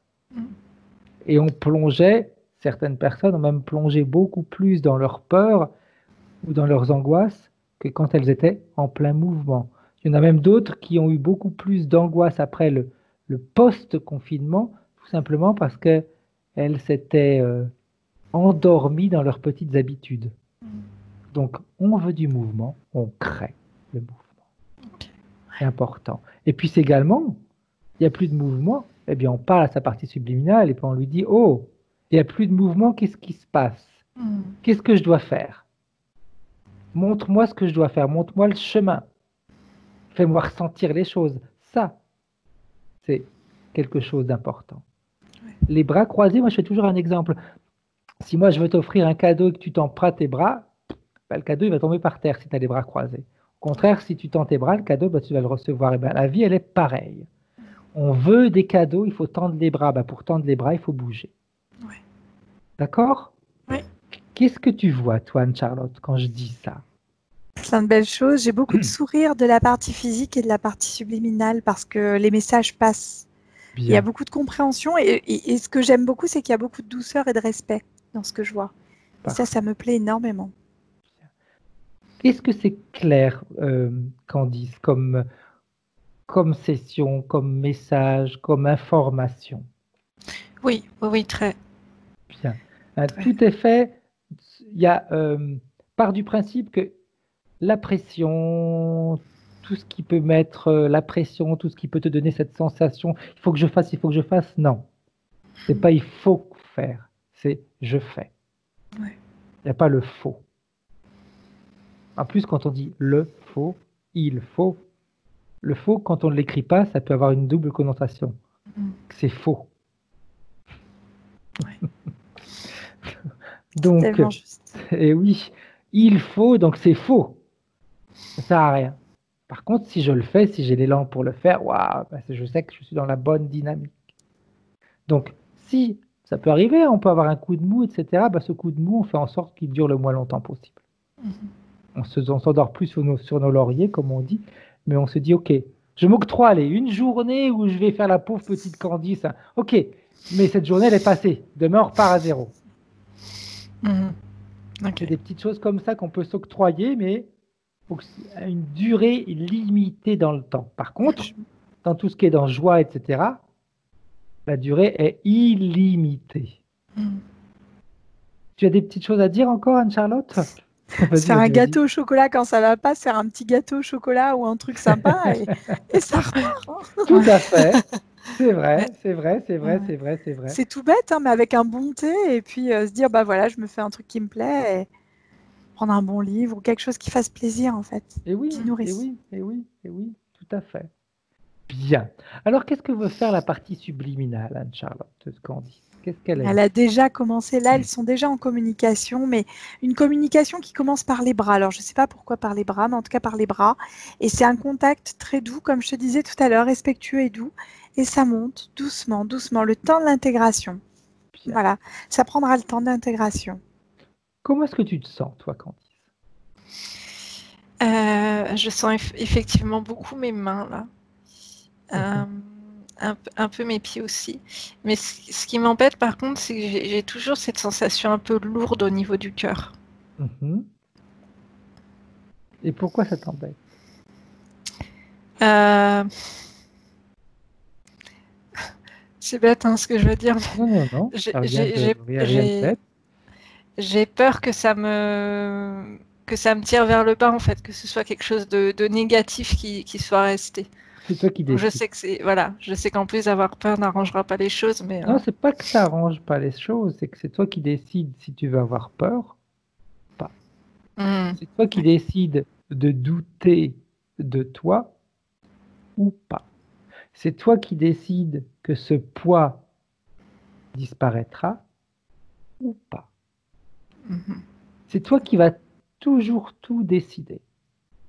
Et on plongeait, certaines personnes ont même plongé beaucoup plus dans leur peur ou dans leurs angoisses que quand elles étaient en plein mouvement. Il y en a même d'autres qui ont eu beaucoup plus d'angoisse après le post-confinement, tout simplement parce qu'elles s'étaient endormies dans leurs petites habitudes. Donc, on veut du mouvement, on crée le mouvement. C'est important. Et puis, c'est également, il n'y a plus de mouvement, eh bien, on parle à sa partie subliminale et puis on lui dit, oh, il n'y a plus de mouvement, qu'est-ce qui se passe? Qu'est-ce que je dois faire? Montre-moi ce que je dois faire, montre-moi le chemin. Fais-moi ressentir les choses. Ça, c'est quelque chose d'important. les bras croisés, moi je fais toujours un exemple. Si moi je veux t'offrir un cadeau et que tu tends pas tes bras, bah, le cadeau il va tomber par terre si tu as les bras croisés. Au contraire, si tu tends tes bras, le cadeau, bah, tu vas le recevoir. Et ben, la vie, elle est pareille. On veut des cadeaux, il faut tendre les bras. Bah, pour tendre les bras, il faut bouger. Ouais. D'accord? Oui. Qu'est-ce que tu vois, toi, Anne-Charlotte, quand je dis ça? Plein de belles choses. J'ai beaucoup de sourires de la partie physique et de la partie subliminale parce que les messages passent. Bien. Il y a beaucoup de compréhension et ce que j'aime beaucoup, c'est qu'il y a beaucoup de douceur et de respect dans ce que je vois. Et ça me plaît énormément. Qu'est-ce que c'est clair, Candice, comme session, comme message, comme information? Oui, très. Bien. Tout est fait. Il y a part du principe que la pression, tout ce qui peut mettre la pression, tout ce qui peut te donner cette sensation, il faut que je fasse, non. C'est pas il faut faire, c'est je fais. Ouais. Il n'y a pas le faut. En plus, quand on dit le faut, il faut, le faux, quand on ne l'écrit pas, ça peut avoir une double connotation. C'est faux. Ouais. Donc, tellement juste. Et oui, il faut, donc c'est faux. Ça sert à rien. Par contre, si je le fais, si j'ai l'élan pour le faire, waouh, bah, je sais que je suis dans la bonne dynamique. Donc, si ça peut arriver, on peut avoir un coup de mou, etc. Bah, ce coup de mou, on fait en sorte qu'il dure le moins longtemps possible. On s'endort plus sur nos lauriers, comme on dit, mais on se dit, ok, je m'octroie une journée où je vais faire la pauvre petite Candice. Hein. Ok, mais cette journée, elle est passée. Demain, on repart à zéro. Okay. C'est des petites choses comme ça qu'on peut s'octroyer, mais à une durée limitée dans le temps. Par contre, dans tout ce qui est dans joie, etc., la durée est illimitée. Tu as des petites choses à dire encore, Anne-Charlotte? Se faire un gâteau au chocolat quand ça va pas, se faire un petit gâteau au chocolat ou un truc sympa et ça repart. Tout à fait. C'est vrai, c'est vrai, c'est vrai, c'est vrai, c'est vrai. C'est tout bête, hein, mais avec un bon thé et puis se dire, bah voilà, je me fais un truc qui me plaît et prendre un bon livre ou quelque chose qui fasse plaisir en fait, et oui, qui nourrisse. Et oui, tout à fait. Bien. Alors, qu'est-ce que veut faire la partie subliminale, Anne-Charlotte, de ce qu'on dit? Qu'est-ce qu'elle Elle a déjà commencé, là, elles sont déjà en communication, mais une communication qui commence par les bras. Alors, je ne sais pas pourquoi par les bras, mais en tout cas par les bras. Et c'est un contact très doux, comme je te disais tout à l'heure, respectueux et doux. Et ça monte doucement, doucement, le temps de l'intégration. Voilà, ça prendra le temps d'intégration. Comment est-ce que tu te sens, toi, Candice? Je sens effectivement beaucoup mes mains, là. Un peu mes pieds aussi. Mais ce qui m'embête par contre, c'est que j'ai toujours cette sensation un peu lourde au niveau du cœur. Et pourquoi ça t'embête? C'est bête hein, ce que je veux dire. Non. J'ai peur que ça me tire vers le bas en fait, que ce soit quelque chose de négatif qui soit resté. C'est toi qui décides. Je sais qu'en plus avoir peur n'arrangera pas les choses, mais non, c'est pas que ça arrange pas les choses, c'est que c'est toi qui décides si tu veux avoir peur ou pas. C'est toi qui décides de douter de toi ou pas. C'est toi qui décides que ce poids disparaîtra ou pas. C'est toi qui vas toujours tout décider.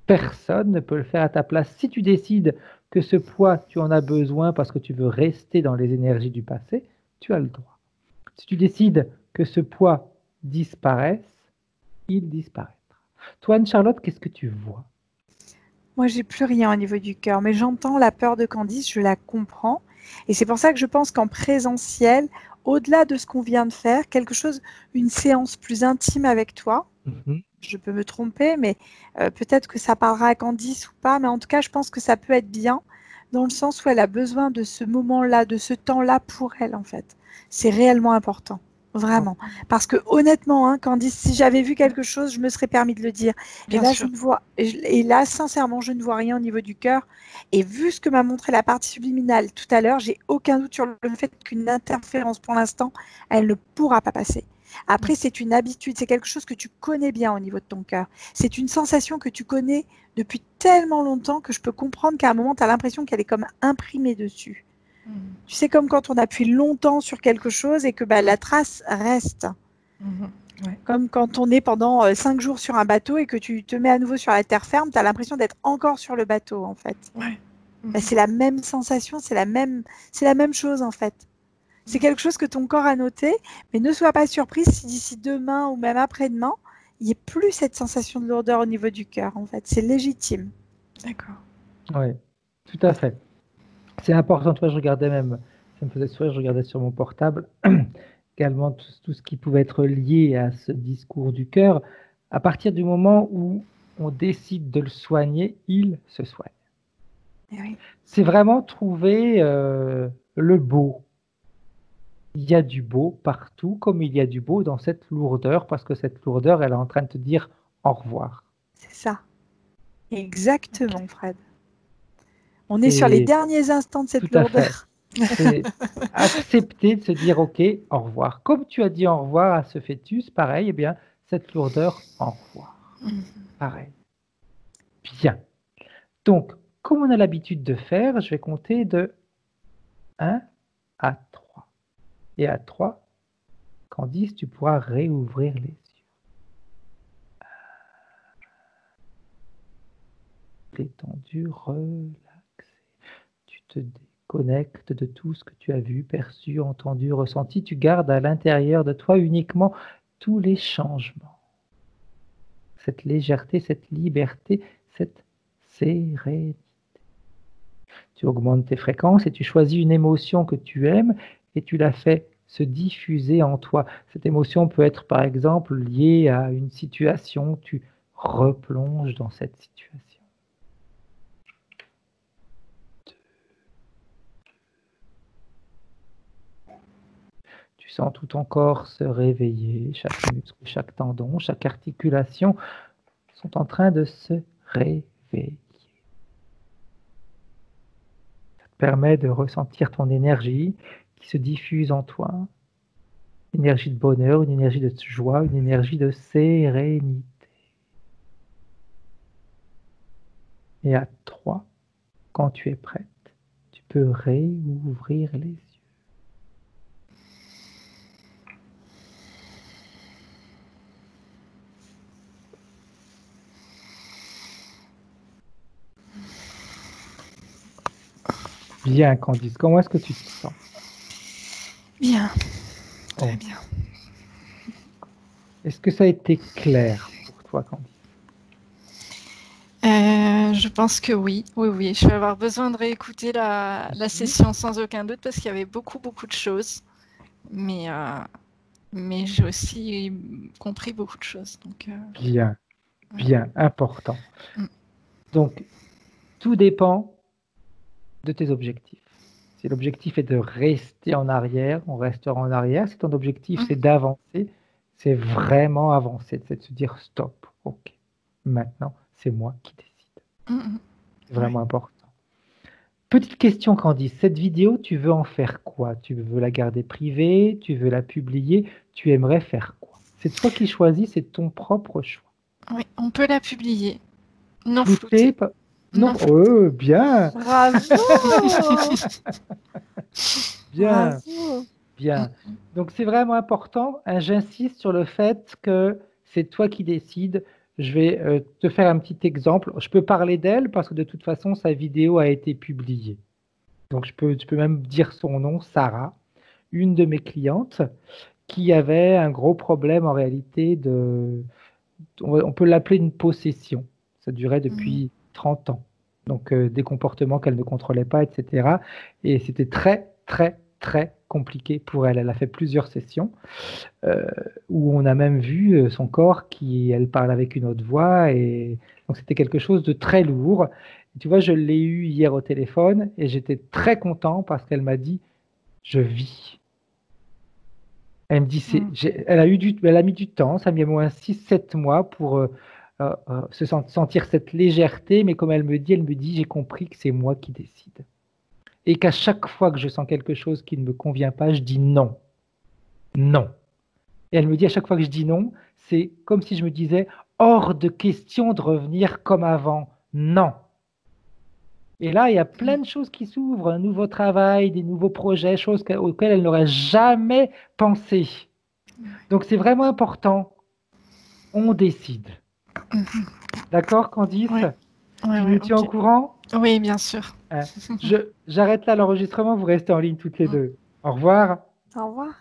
Personne ne peut le faire à ta place. Si tu décides que ce poids, tu en as besoin parce que tu veux rester dans les énergies du passé, tu as le droit. Si tu décides que ce poids disparaisse, il disparaîtra. Toi, Anne-Charlotte, qu'est-ce que tu vois? Moi, j'ai plus rien au niveau du cœur, mais j'entends la peur de Candice, je la comprends. Et c'est pour ça que je pense qu'en présentiel, au-delà de ce qu'on vient de faire, quelque chose, une séance plus intime avec toi, je peux me tromper, mais peut-être que ça parlera à Candice ou pas, mais en tout cas, je pense que ça peut être bien, dans le sens où elle a besoin de ce moment-là, de ce temps-là pour elle, en fait. C'est réellement important. Vraiment. Parce que honnêtement, hein, Candice, si j'avais vu quelque chose, je me serais permis de le dire. Et là, sincèrement, je ne vois rien au niveau du cœur. Et vu ce que m'a montré la partie subliminale tout à l'heure, j'ai aucun doute sur le fait qu'une interférence, pour l'instant, elle ne pourra pas passer. Après, c'est une habitude, c'est quelque chose que tu connais bien au niveau de ton cœur. C'est une sensation que tu connais depuis tellement longtemps que je peux comprendre qu'à un moment, tu as l'impression qu'elle est comme imprimée dessus. Tu sais, comme quand on appuie longtemps sur quelque chose et que la trace reste. Ouais. Comme quand on est pendant 5 jours sur un bateau et que tu te mets à nouveau sur la terre ferme, tu as l'impression d'être encore sur le bateau, en fait. Ouais. C'est la même sensation, c'est la même chose, en fait. C'est quelque chose que ton corps a noté, mais ne sois pas surprise si d'ici demain ou même après-demain, il n'y ait plus cette sensation de lourdeur au niveau du cœur, en fait. C'est légitime. D'accord. Oui, tout à fait. C'est important. Toi, je regardais même, ça me faisait sourire, je regardais sur mon portable également tout ce qui pouvait être lié à ce discours du cœur. À partir du moment où on décide de le soigner, il se soigne. Oui. C'est vraiment trouver le beau. Il y a du beau partout, comme il y a du beau dans cette lourdeur, parce que cette lourdeur, elle est en train de te dire au revoir. C'est ça. Exactement, Fred. On est sur les derniers instants de cette lourdeur. C'est accepter de se dire ok, au revoir. Comme tu as dit au revoir à ce fœtus, pareil, eh bien, cette lourdeur, au revoir. Pareil. Bien. Donc, comme on a l'habitude de faire, je vais compter de 1 à 3. Et à 3, Candice, tu pourras réouvrir les yeux. Détendu, relaxé. Tu te déconnectes de tout ce que tu as vu, perçu, entendu, ressenti. Tu gardes à l'intérieur de toi uniquement tous les changements. Cette légèreté, cette liberté, cette sérénité. Tu augmentes tes fréquences et tu choisis une émotion que tu aimes et tu la fais se diffuser en toi. Cette émotion peut être par exemple liée à une situation, tu replonges dans cette situation. Tu sens tout ton corps se réveiller, chaque muscle, chaque tendon, chaque articulation sont en train de se réveiller. Ça te permet de ressentir ton énergie qui se diffuse en toi, une énergie de bonheur, une énergie de joie, une énergie de sérénité. Et à 3, quand tu es prête, tu peux réouvrir les yeux. Bien, Candice, comment est-ce que tu te sens? Bien, très bien. Est-ce que ça a été clair pour toi, Candice? Je pense que oui. Oui. Je vais avoir besoin de réécouter la session sans aucun doute parce qu'il y avait beaucoup de choses. Mais j'ai aussi compris beaucoup de choses. Donc, bien, important. Donc, tout dépend de tes objectifs. Si l'objectif est de rester en arrière, on restera en arrière. Si ton objectif c'est d'avancer, c'est vraiment avancer, c'est de se dire stop, ok, maintenant c'est moi qui décide. C'est vraiment important. Petite question, Candice, cette vidéo, tu veux en faire quoi? Tu veux la garder privée? Tu veux la publier? Tu aimerais faire quoi? C'est toi qui choisis, c'est ton propre choix. Oui, on peut la publier. Non floutée. Non, bien. Bravo. Bien. Bravo. Bien. Donc c'est vraiment important. J'insiste sur le fait que c'est toi qui décides. Je vais te faire un petit exemple. Je peux parler d'elle parce que de toute façon, sa vidéo a été publiée. Donc je peux même dire son nom, Sarah, une de mes clientes qui avait un gros problème en réalité on peut l'appeler une possession. Ça durait depuis 30 ans. Donc des comportements qu'elle ne contrôlait pas, etc. Et c'était très, très, très compliqué pour elle. Elle a fait plusieurs sessions où on a même vu son corps elle parle avec une autre voix. Et donc c'était quelque chose de très lourd. Et tu vois, je l'ai eu hier au téléphone et j'étais très content parce qu'elle m'a dit « je vis ». Elle me dit, elle a mis du temps, ça a mis au moins 6-7 mois pour sentir cette légèreté, mais comme elle me dit, j'ai compris que c'est moi qui décide. Et qu'à chaque fois que je sens quelque chose qui ne me convient pas, je dis non. Non. Et elle me dit à chaque fois que je dis non, c'est comme si je me disais, hors de question de revenir comme avant. Non. Et là, il y a plein de choses qui s'ouvrent, un nouveau travail, des nouveaux projets, choses auxquelles elle n'aurait jamais pensé. Donc, c'est vraiment important. On décide. D'accord, Candice? Tu nous tiens au courant? Oui, bien sûr. J'arrête là l'enregistrement, vous restez en ligne toutes les deux. Au revoir. Au revoir.